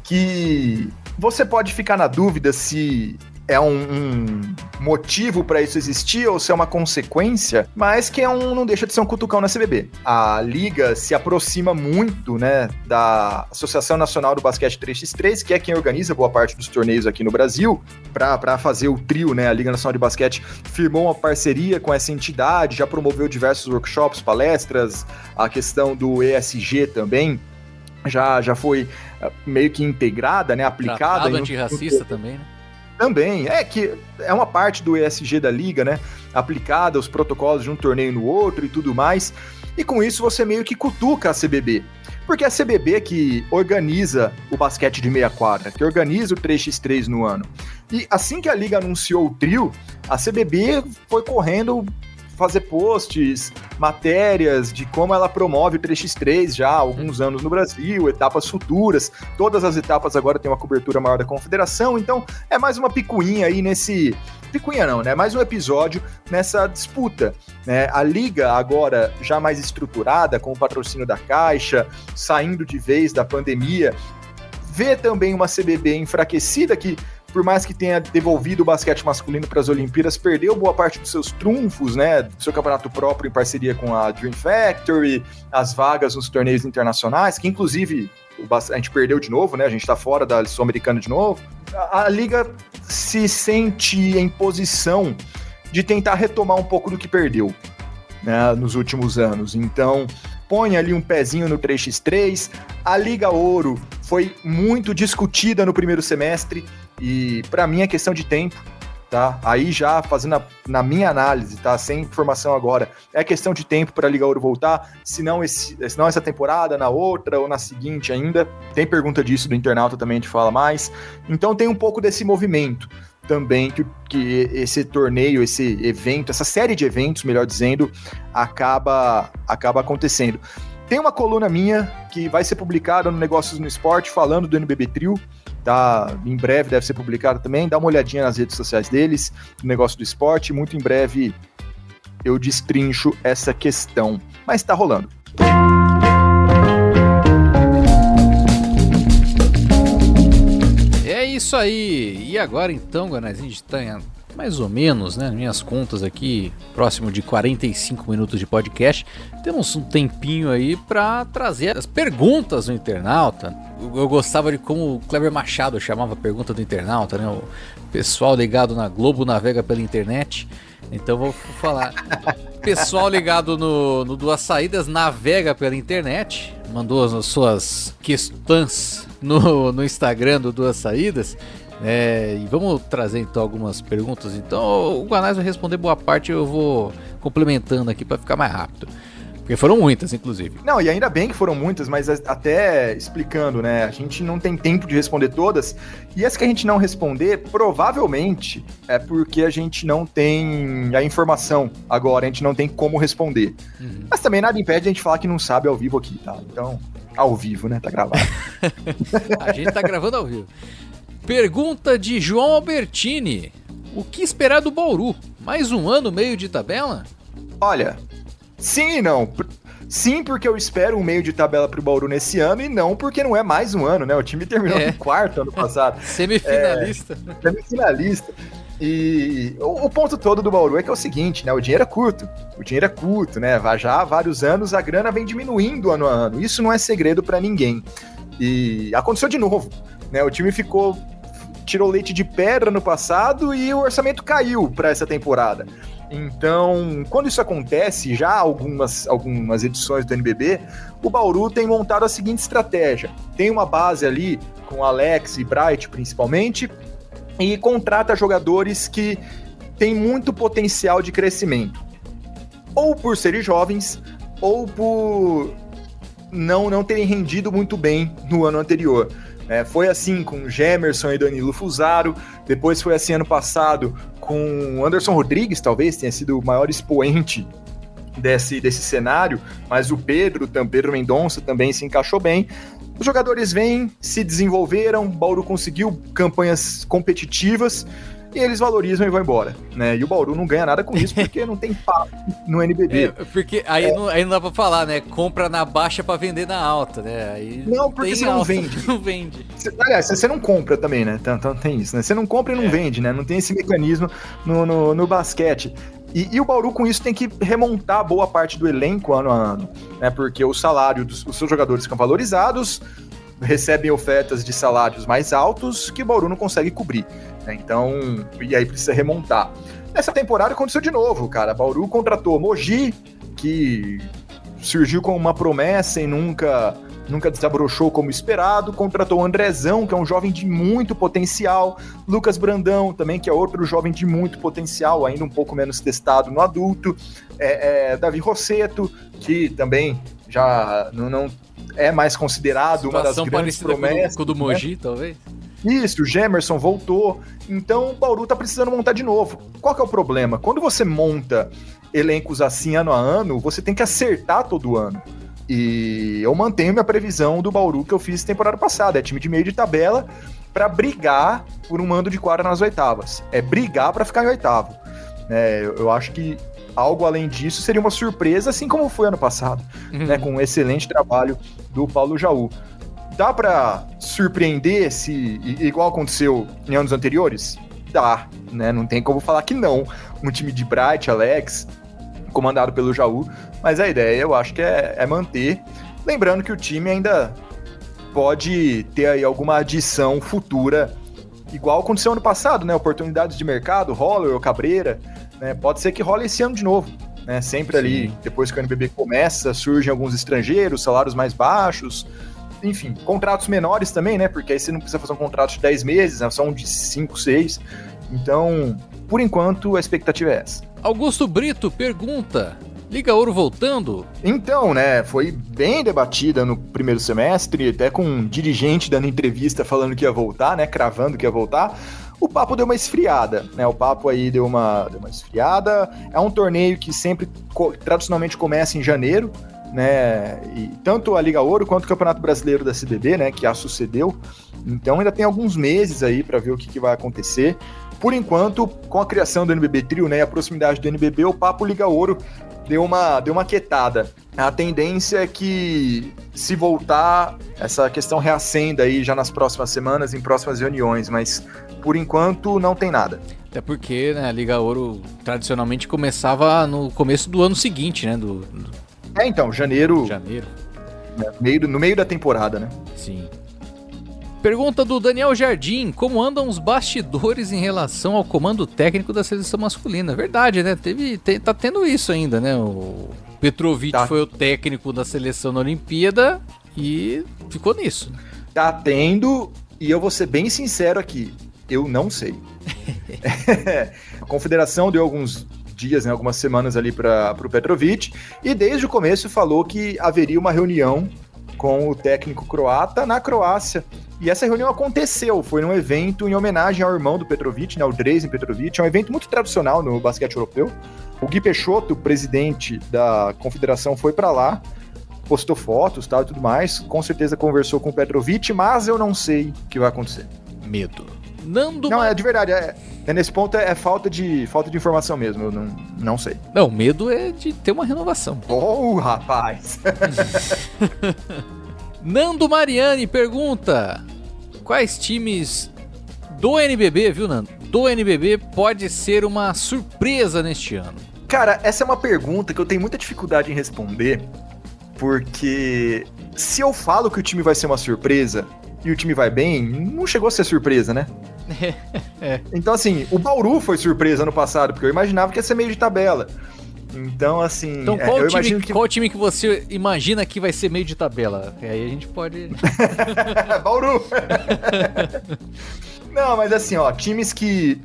que você pode ficar na dúvida se é um motivo para isso existir ou se é uma consequência, mas que não deixa de ser um cutucão na CBB. A Liga se aproxima muito, né, da Associação Nacional do Basquete 3x3, que é quem organiza boa parte dos torneios aqui no Brasil, para fazer o trio, né, a Liga Nacional de Basquete firmou uma parceria com essa entidade, já promoveu diversos workshops, palestras, a questão do ESG também, já foi meio que integrada, né, aplicada. Tratado antirracista também, né? Também, que é uma parte do ESG da Liga, né, aplicada aos protocolos de um torneio no outro e tudo mais, e com isso você meio que cutuca a CBB, porque é a CBB que organiza o basquete de meia quadra, que organiza o 3x3 no ano, e assim que a Liga anunciou o trio, a CBB foi correndo fazer posts, matérias de como ela promove o 3x3 já há alguns anos no Brasil, etapas futuras, todas as etapas agora tem uma cobertura maior da confederação, então é mais uma picuinha aí picuinha não, né? Mais um episódio nessa disputa, né? A Liga agora já mais estruturada, com o patrocínio da Caixa, saindo de vez da pandemia, vê também uma CBB enfraquecida que, por mais que tenha devolvido o basquete masculino para as Olimpíadas, perdeu boa parte dos seus trunfos, né, do seu campeonato próprio em parceria com a Dream Factory, as vagas nos torneios internacionais, que inclusive a gente perdeu de novo, né, a gente está fora da Sul-Americana de novo. A Liga se sente em posição de tentar retomar um pouco do que perdeu, né, nos últimos anos. Então, põe ali um pezinho no 3x3. A Liga Ouro foi muito discutida no primeiro semestre e, para mim, é questão de tempo, tá? Aí já fazendo na minha análise, tá? Sem informação agora, é questão de tempo para a Liga Ouro voltar, se não essa temporada, na outra ou na seguinte ainda. Tem pergunta disso do internauta também, a gente fala mais. Então tem um pouco desse movimento também que esse torneio, esse evento, essa série de eventos, melhor dizendo, acaba acontecendo. Tem uma coluna minha que vai ser publicada no Negócios no Esporte falando do NBB Trio, tá? Em breve deve ser publicada também, dá uma olhadinha nas redes sociais deles, no Negócio do Esporte, muito em breve eu destrincho essa questão, mas tá rolando. É isso aí! E agora então, Guanais, a gente tá mais ou menos, né, minhas contas aqui, próximo de 45 minutos de podcast, temos um tempinho aí para trazer as perguntas do internauta. Eu gostava de como o Kleber Machado chamava a pergunta do internauta, né, o pessoal ligado na Globo navega pela internet, então vou falar. Pessoal ligado no Duas Saídas navega pela internet, mandou as suas questões no Instagram do Duas Saídas. E vamos trazer então algumas perguntas. Então o Guanais vai responder boa parte, eu vou complementando aqui para ficar mais rápido, porque foram muitas, inclusive. Não, e ainda bem que foram muitas, mas até explicando, né? A gente não tem tempo de responder todas, e as que a gente não responder, provavelmente é porque a gente não tem a informação agora, a gente não tem como responder. Mas também nada impede a gente falar que não sabe ao vivo aqui, tá? Então, ao vivo, né? Tá gravado. A gente tá gravando ao vivo. Pergunta de João Albertini. O que esperar do Bauru? Mais um ano meio de tabela? Olha, sim e não. Sim, porque eu espero um meio de tabela pro Bauru nesse ano, e não porque não é mais um ano, né? O time terminou em quarto ano passado. Semifinalista. Semifinalista. E o ponto todo do Bauru é que é o seguinte, né? O dinheiro é curto. O dinheiro é curto, né? Já há vários anos a grana vem diminuindo ano a ano. Isso não é segredo pra ninguém. E aconteceu de novo, né? O time tirou leite de pedra no passado e o orçamento caiu para essa temporada. Então, quando isso acontece, já algumas edições do NBB, o Bauru tem montado a seguinte estratégia. Tem uma base ali, com Alex e Bright principalmente, e contrata jogadores que têm muito potencial de crescimento. Ou por serem jovens, ou por não terem rendido muito bem no ano anterior. Foi assim com Gemerson e Danilo Fusaro, depois foi assim ano passado com Anderson Rodrigues, talvez tenha sido o maior expoente desse cenário, mas o Pedro Mendonça também se encaixou bem. Os jogadores vêm, se desenvolveram, o Bauru conseguiu campanhas competitivas, e eles valorizam e vão embora, né? E o Bauru não ganha nada com isso, porque não tem papo no NBB. Porque aí não dá pra falar, né? Compra na baixa pra vender na alta, né? Aí não, porque você não vende. Não vende. Aliás, você não compra também, né? Então tem isso, né? Você não compra e não vende, né? Não tem esse mecanismo no basquete. E o Bauru, com isso, tem que remontar boa parte do elenco ano a ano, né? Porque o salário dos seus jogadores ficam valorizados, recebem ofertas de salários mais altos que o Bauru não consegue cobrir, né? Então, e aí precisa remontar. Nessa temporada aconteceu de novo, cara. Bauru contratou Mogi, que surgiu como uma promessa e nunca desabrochou como esperado. Contratou Andrezão, que é um jovem de muito potencial. Lucas Brandão também, que é outro jovem de muito potencial, ainda um pouco menos testado no adulto. Davi Rosseto, que também já não é mais considerado uma das grandes promessas. Com o do Mogi, talvez? Isso, o Gemerson voltou. Então o Bauru tá precisando montar de novo. Qual que é o problema? Quando você monta elencos assim ano a ano, você tem que acertar todo ano. E eu mantenho minha previsão do Bauru que eu fiz temporada passada. É time de meio de tabela para brigar por um mando de quadra nas oitavas. É brigar para ficar em oitavo. Eu acho que algo além disso seria uma surpresa, assim como foi ano passado, né, com um excelente trabalho do Paulo Jaú. Dá para surpreender igual aconteceu em anos anteriores? Dá, né? Não tem como falar que não. Um time de Bright, Alex, comandado pelo Jaú, mas a ideia eu acho que é manter. Lembrando que o time ainda pode ter aí alguma adição futura, igual aconteceu ano passado, né? Oportunidades de mercado, Holler ou Cabreira, né? Pode ser que role esse ano de novo, né? Sempre ali, depois que o NBB começa, surgem alguns estrangeiros, salários mais baixos, enfim, contratos menores também, né? Porque aí você não precisa fazer um contrato de 10 meses, né? Só um de 5, 6. Então, por enquanto, a expectativa é essa. Augusto Brito pergunta: Liga Ouro voltando? Então, né, foi bem debatida no primeiro semestre, até com um dirigente dando entrevista falando que ia voltar, né, cravando que ia voltar. O papo deu uma esfriada, né, o papo aí deu uma esfriada. É um torneio que sempre, tradicionalmente, começa em janeiro, né, e tanto a Liga Ouro quanto o Campeonato Brasileiro da CBB, né, que já sucedeu. Então ainda tem alguns meses aí para ver o que vai acontecer. Por enquanto, com a criação do NBB Trio, né, e a proximidade do NBB, o papo Liga Ouro deu uma quietada. A tendência é que, se voltar, essa questão reacenda aí já nas próximas semanas, em próximas reuniões, mas por enquanto não tem nada. Até porque, né, a Liga Ouro tradicionalmente começava no começo do ano seguinte, né? Então, janeiro. Janeiro. No meio da temporada, né? Sim. Pergunta do Daniel Jardim: como andam os bastidores em relação ao comando técnico da seleção masculina? Verdade, né? Tá tendo isso ainda, né? O Petrovic foi o técnico da seleção na Olimpíada e ficou nisso. Tá tendo, e eu vou ser bem sincero aqui, eu não sei. A confederação deu alguns dias, né, algumas semanas ali para o Petrovic, e desde o começo falou que haveria uma reunião com o técnico croata na Croácia. E essa reunião aconteceu, foi num evento em homenagem ao irmão do Petrovic, né, o Drazen Petrovic. É um evento muito tradicional no basquete europeu. O Gui Peixoto, presidente da confederação, foi para lá, postou fotos, tal, e tudo mais. Com certeza conversou com o Petrovic, mas eu não sei o que vai acontecer. Medo. Não, é de verdade. Nesse ponto é falta de informação mesmo. Eu não sei. Não, medo é de ter uma renovação. Oh, rapaz! Nando Mariani pergunta: quais times do NBB, viu, Nando? Do NBB pode ser uma surpresa neste ano? Cara, essa é uma pergunta que eu tenho muita dificuldade em responder, porque se eu falo que o time vai ser uma surpresa e o time vai bem, não chegou a ser surpresa, né? Então, assim, o Bauru foi surpresa no passado, porque eu imaginava que ia ser meio de tabela. Então, assim... Então, qual time que você imagina que vai ser meio de tabela? Aí a gente pode... Bauru! Não, mas assim, ó, times que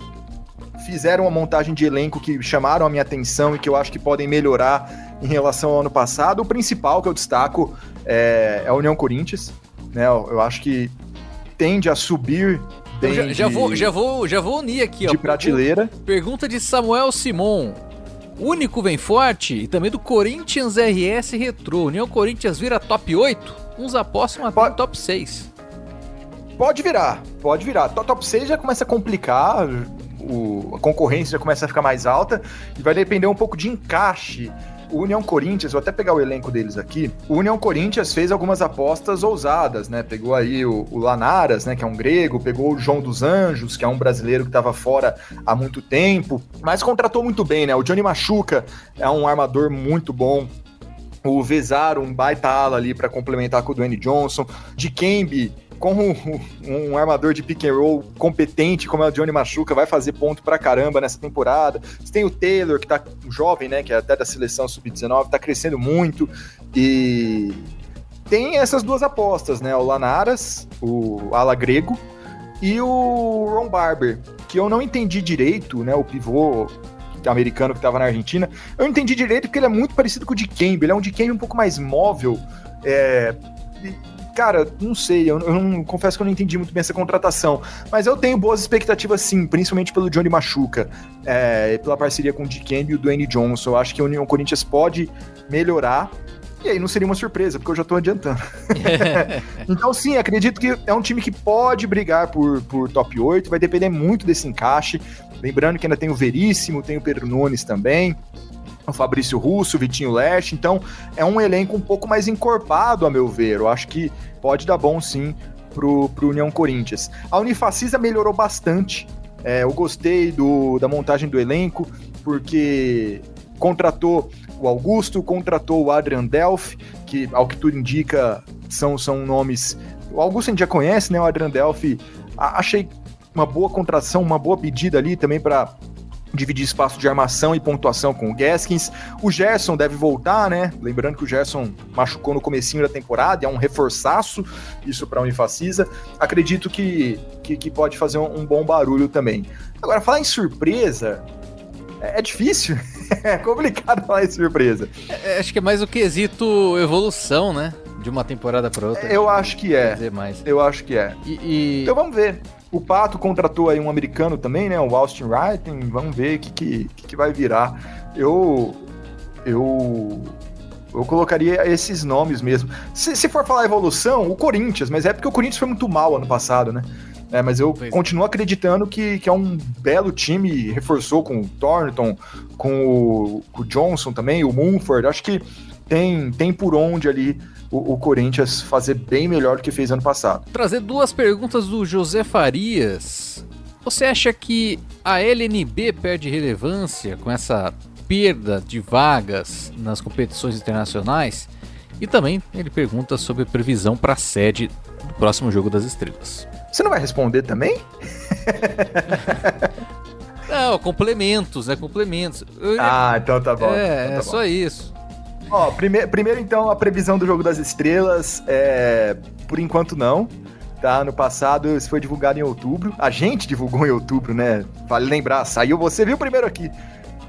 fizeram uma montagem de elenco que chamaram a minha atenção e que eu acho que podem melhorar em relação ao ano passado. O principal que eu destaco é a União Corinthians, né? Eu acho que tende a subir bem já vou unir aqui, de prateleira. Pergunta de Samuel Simon. Único vem forte e também do Corinthians RS Retrô. União Corinthians vira top 8? Uns apostam até em top 6. Pode virar. Top 6 já começa a complicar, a concorrência já começa a ficar mais alta e vai depender um pouco de encaixe. O União Corinthians, vou até pegar o elenco deles aqui. O União Corinthians fez algumas apostas ousadas, né? Pegou aí o Lanaras, né? Que é um grego, pegou o João dos Anjos, que é um brasileiro que estava fora há muito tempo, mas contratou muito bem, né? O Johnny Machuca é um armador muito bom. O Vezaro, um baita ala ali para complementar com o Dwayne Johnson. Dikembe, com um armador de pick and roll competente, como é o Johnny Machuca, vai fazer ponto pra caramba nessa temporada. Você tem o Taylor, que tá jovem, né, que é até da seleção sub-19, tá crescendo muito, e tem essas duas apostas, né, o Lanaras, o ala grego, e o Ron Barber, que eu não entendi direito, né, o pivô americano que tava na Argentina, eu não entendi direito porque ele é muito parecido com o Dikembe, ele é um Dikembe um pouco mais móvel, cara, não sei, eu não confesso que eu não entendi muito bem essa contratação, mas eu tenho boas expectativas sim, principalmente pelo Johnny Machuca, pela parceria com o Dikembe e o Dwayne Johnson. Eu acho que o Corinthians pode melhorar, e aí não seria uma surpresa, porque eu já tô adiantando. Então sim, acredito que é um time que pode brigar por top 8, vai depender muito desse encaixe, lembrando que ainda tem o Veríssimo, tem o Pedro Nunes também, o Fabrício Russo, o Vitinho Leste, então é um elenco um pouco mais encorpado, a meu ver. Eu acho que pode dar bom sim pro União Corinthians. A Unifacisa melhorou bastante, eu gostei da montagem do elenco, porque contratou o Augusto, contratou o Adrian Delphi, que ao que tudo indica são nomes... O Augusto a gente já conhece, né? O Adrian Delphi, achei uma boa contratação, uma boa pedida ali também para dividir espaço de armação e pontuação com o Gaskins. O Gerson deve voltar, né? Lembrando que o Gerson machucou no comecinho da temporada, é um reforçaço, isso para a Unifacisa. Acredito que pode fazer um bom barulho também. Agora, falar em surpresa é difícil, é complicado falar em surpresa. Acho que é mais o quesito evolução, né? De uma temporada para outra. Eu acho que é. Eu acho que é. Então vamos ver. O Pato contratou aí um americano também, né? O Austin Wright. Vamos ver o que vai virar. Eu colocaria esses nomes mesmo. Se for falar evolução, o Corinthians, mas é porque o Corinthians foi muito mal ano passado, né? Mas eu continuo acreditando que é um belo time, reforçou com o Thornton, com o Johnson também, o Mumford. Acho que tem por onde ali o Corinthians fazer bem melhor do que fez ano passado. Trazer duas perguntas do José Farias. Você acha que a LNB perde relevância com essa perda de vagas nas competições internacionais? E também ele pergunta sobre a previsão para a sede do próximo Jogo das Estrelas. Você não vai responder também? Não, complementos, né? Complementos. Então tá bom. Então tá bom. Só isso. Ó, primeiro então, a previsão do Jogo das Estrelas, por enquanto não, tá? No passado isso foi divulgado em outubro, a gente divulgou em outubro, né? Vale lembrar, saiu, você viu primeiro aqui,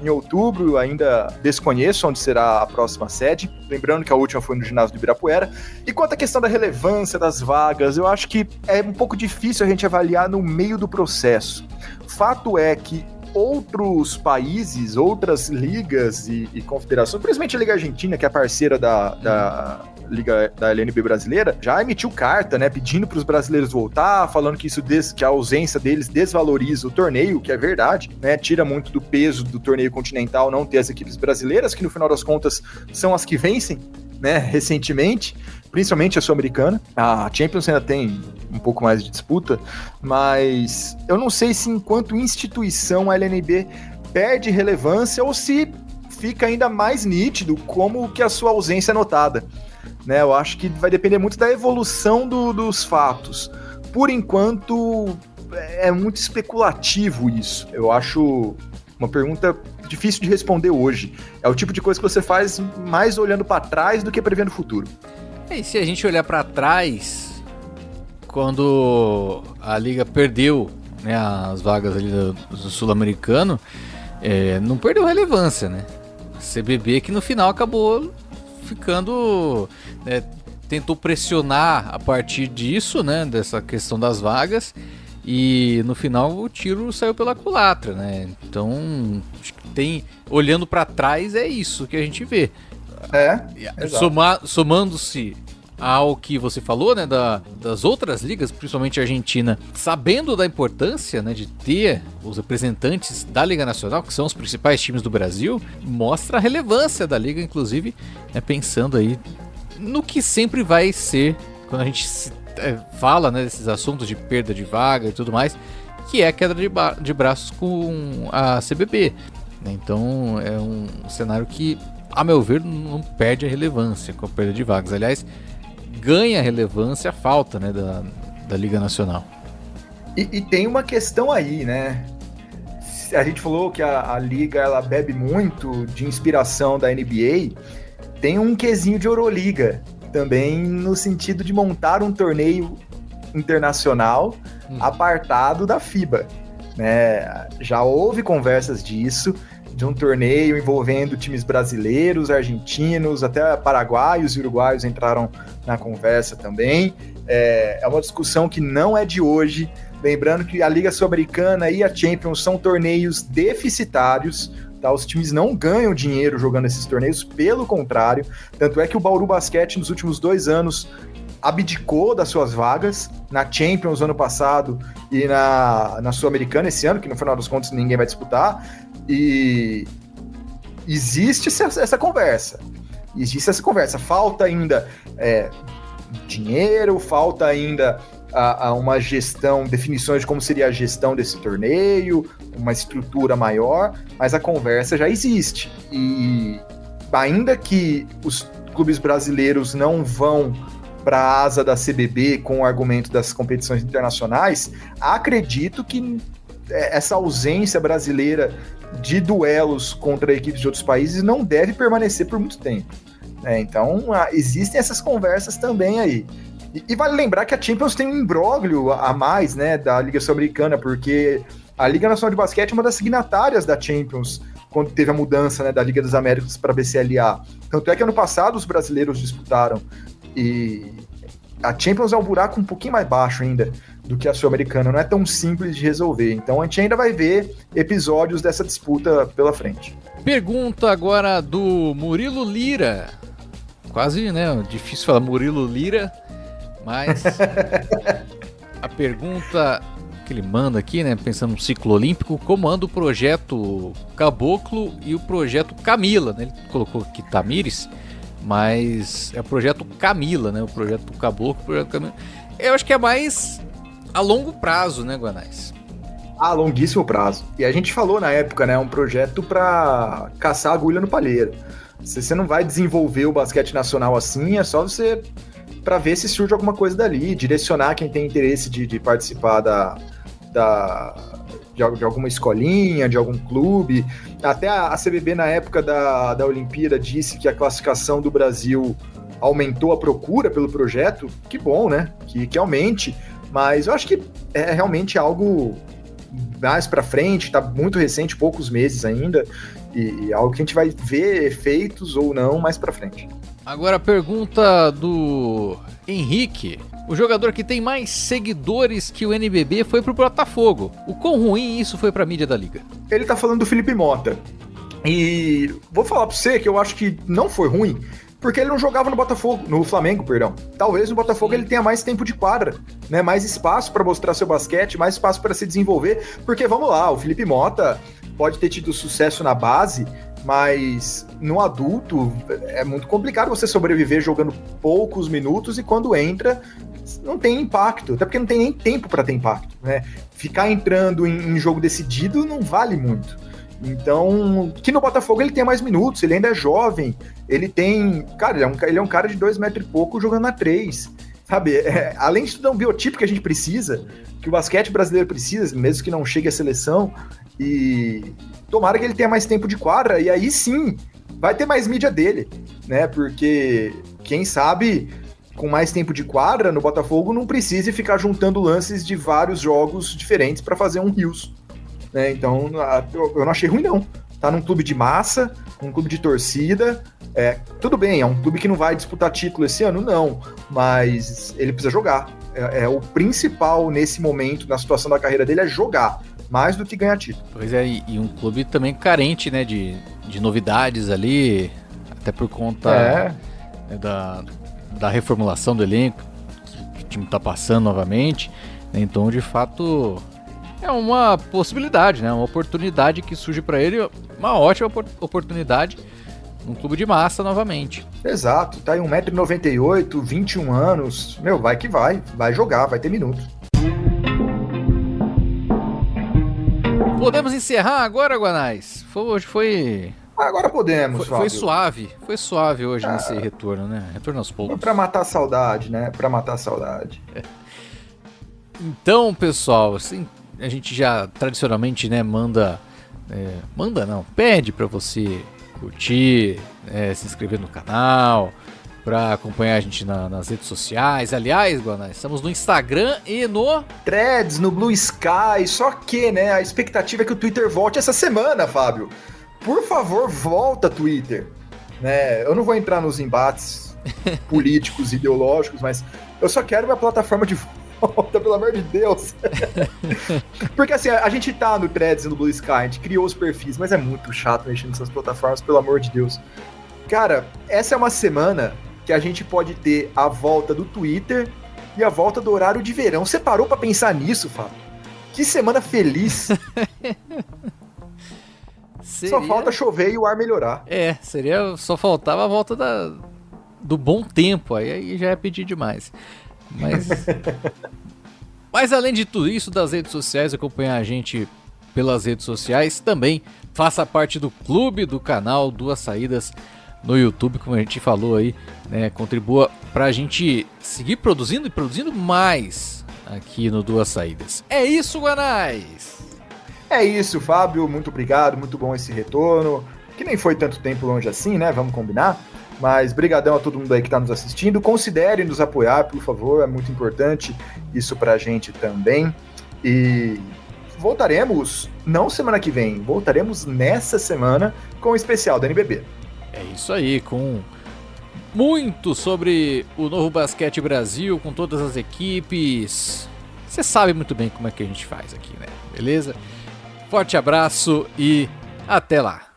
em outubro, ainda desconheço onde será a próxima sede, lembrando que a última foi no ginásio do Ibirapuera. E quanto à questão da relevância das vagas, eu acho que é um pouco difícil a gente avaliar no meio do processo. Fato é que outros países, outras ligas e confederações, principalmente a Liga Argentina, que é parceira da Liga da LNB brasileira, já emitiu carta, né, pedindo para os brasileiros voltar, falando que que a ausência deles desvaloriza o torneio, que é verdade, né, tira muito do peso do torneio continental não ter as equipes brasileiras, que no final das contas são as que vencem, né, recentemente, principalmente a Sul-Americana. A Champions ainda tem um pouco mais de disputa, mas eu não sei se enquanto instituição a LNB perde relevância ou se fica ainda mais nítido como que a sua ausência é notada. Né, eu acho que vai depender muito da evolução dos fatos. Por enquanto, é muito especulativo isso. Eu acho uma pergunta difícil de responder hoje. É o tipo de coisa que você faz mais olhando para trás do que prevendo o futuro. E se a gente olhar para trás, quando a Liga perdeu, né, as vagas ali do Sul-Americano, não perdeu relevância, né? CBB que no final acabou ficando, né, tentou pressionar a partir disso, né, dessa questão das vagas, e no final o tiro saiu pela culatra, né? Então, acho que olhando para trás é isso que a gente vê. Somando-se ao que você falou, né, das outras ligas, principalmente a Argentina, sabendo da importância, né, de ter os representantes da Liga Nacional, que são os principais times do Brasil, mostra a relevância da Liga, inclusive, né, pensando aí no que sempre vai ser, quando a gente fala, né, desses assuntos de perda de vaga e tudo mais, que é a queda de braços com a CBB. Então é um cenário que, a meu ver, não perde a relevância com a perda de vagas. Aliás, ganha relevância a falta, né, da Liga Nacional. E tem uma questão aí, né? A gente falou que a Liga ela bebe muito de inspiração da NBA. Tem um quesinho de Euroliga também, no sentido de montar um torneio internacional apartado da FIBA, né? Já houve conversas disso, de um torneio envolvendo times brasileiros, argentinos, até paraguaios e uruguaios entraram na conversa também. É uma discussão que não é de hoje. Lembrando que a Liga Sul-Americana e a Champions são torneios deficitários, tá? Os times não ganham dinheiro jogando esses torneios, pelo contrário. Tanto é que o Bauru Basquete, nos últimos 2 anos, abdicou das suas vagas na Champions ano passado e na Sul-Americana esse ano, que no final dos contos ninguém vai disputar. E existe essa conversa. Falta ainda dinheiro, falta ainda uma gestão, definições de como seria a gestão desse torneio, uma estrutura maior, mas a conversa já existe. E ainda que os clubes brasileiros não vão para a asa da CBB com o argumento das competições internacionais, acredito que essa ausência brasileira de duelos contra equipes de outros países não deve permanecer por muito tempo. Então, existem essas conversas também aí. E vale lembrar que a Champions tem um imbróglio a mais, né, da Liga Sul-Americana, porque a Liga Nacional de Basquete é uma das signatárias da Champions, quando teve a mudança, né, da Liga das Américas para a BCLA. Tanto é que ano passado os brasileiros disputaram. E a Champions é um buraco um pouquinho mais baixo ainda do que a Sul-Americana, não é tão simples de resolver. Então a gente ainda vai ver episódios dessa disputa pela frente. Pergunta agora do Murilo Lira. Quase, né, difícil falar Murilo Lira, mas a pergunta que ele manda aqui, né, pensando no ciclo olímpico, como anda o projeto Caboclo e o projeto Camila, né? Ele colocou aqui Tamires, mas é o projeto Camila, né? O projeto Caboclo, o projeto Camila. Eu acho que é mais a longo prazo, né, Guanais? A longuíssimo prazo. E a gente falou na época, né, um projeto para caçar agulha no palheiro. Você não vai desenvolver o basquete nacional assim, é só você para ver se surge alguma coisa dali, direcionar quem tem interesse de participar de alguma escolinha, de algum clube. Até a CBB, na época da Olimpíada, disse que a classificação do Brasil aumentou a procura pelo projeto. Que bom, né? Que aumente. Mas eu acho que é realmente algo mais para frente, tá muito recente, poucos meses ainda, e algo que a gente vai ver efeitos ou não mais para frente. Agora a pergunta do Henrique. O jogador que tem mais seguidores que o NBB foi pro Botafogo. O quão ruim isso foi pra mídia da liga? Ele tá falando do Felipe Mota. E vou falar pra você que eu acho que não foi ruim, porque ele não jogava no Flamengo, perdão. Talvez no Botafogo ele tenha mais tempo de quadra, né? Mais espaço para mostrar seu basquete, mais espaço para se desenvolver, porque vamos lá, o Felipe Mota pode ter tido sucesso na base, mas no adulto é muito complicado você sobreviver jogando poucos minutos e quando entra não tem impacto, até porque não tem nem tempo para ter impacto, né? Ficar entrando em jogo decidido não vale muito. Então, que no Botafogo ele tem mais minutos, ele ainda é jovem, ele tem... Cara, ele é um cara de 2 metros e pouco jogando na 3, sabe? Além de tudo, é um biotipo que a gente precisa, que o basquete brasileiro precisa, mesmo que não chegue à seleção, e tomara que ele tenha mais tempo de quadra, e aí sim, vai ter mais mídia dele, né? Porque, quem sabe, com mais tempo de quadra, no Botafogo não precise ficar juntando lances de vários jogos diferentes para fazer um rios. Né? Então, eu não achei ruim, não. Tá num clube de massa, um clube de torcida. Tudo bem, é um clube que não vai disputar título esse ano, não. Mas ele precisa jogar. O principal nesse momento, na situação da carreira dele, é jogar. Mais do que ganhar título. Pois é, e um clube também carente, né, de novidades ali. Até por conta né, da reformulação do elenco que o time tá passando novamente. Então, de fato... É uma possibilidade, né? Uma oportunidade que surge para ele, uma ótima oportunidade num clube de massa novamente. Exato, tá em 1,98 m, 21 anos, vai que vai jogar, vai ter minutos. Podemos encerrar agora, Guanais? Hoje foi... Agora podemos, Foi suave hoje nesse retorno, né? Retorno aos poucos. Pra matar a saudade, né? Pra matar a saudade. Então, pessoal, assim... A gente já tradicionalmente, né, pede para você curtir, se inscrever no canal, para acompanhar a gente nas redes sociais. Aliás, Guaná, estamos no Instagram e no Threads, no Blue Sky. Só que, né, a expectativa é que o Twitter volte essa semana, Fábio. Por favor, volta, Twitter. Né, eu não vou entrar nos embates políticos, ideológicos, mas eu só quero minha plataforma de volta, pelo amor de Deus. Porque assim, a gente tá no Threads e no Blue Sky, a gente criou os perfis, mas é muito chato mexer nessas plataformas, pelo amor de Deus. Cara, essa é uma semana que a gente pode ter a volta do Twitter e a volta do horário de verão. Você parou pra pensar nisso, Fábio? Que semana feliz. Só falta chover e o ar melhorar. Só faltava a volta do bom tempo, aí já é pedir demais. Mas além de tudo isso, das redes sociais, acompanhar a gente pelas redes sociais, também faça parte do clube do canal Duas Saídas no YouTube, como a gente falou aí, né? Contribua pra gente seguir produzindo e produzindo mais aqui no Duas Saídas. É isso, Guanais! É isso, Fábio, muito obrigado, muito bom esse retorno, que nem foi tanto tempo longe assim, né? Vamos combinar. Mas brigadão a todo mundo aí que está nos assistindo. Considere nos apoiar, por favor, é muito importante isso pra gente também. E voltaremos, não semana que vem, voltaremos nessa semana com o especial da NBB. É isso aí, com muito sobre o Novo Basquete Brasil, com todas as equipes. Você sabe muito bem como é que a gente faz aqui, né? Beleza? Forte abraço e até lá!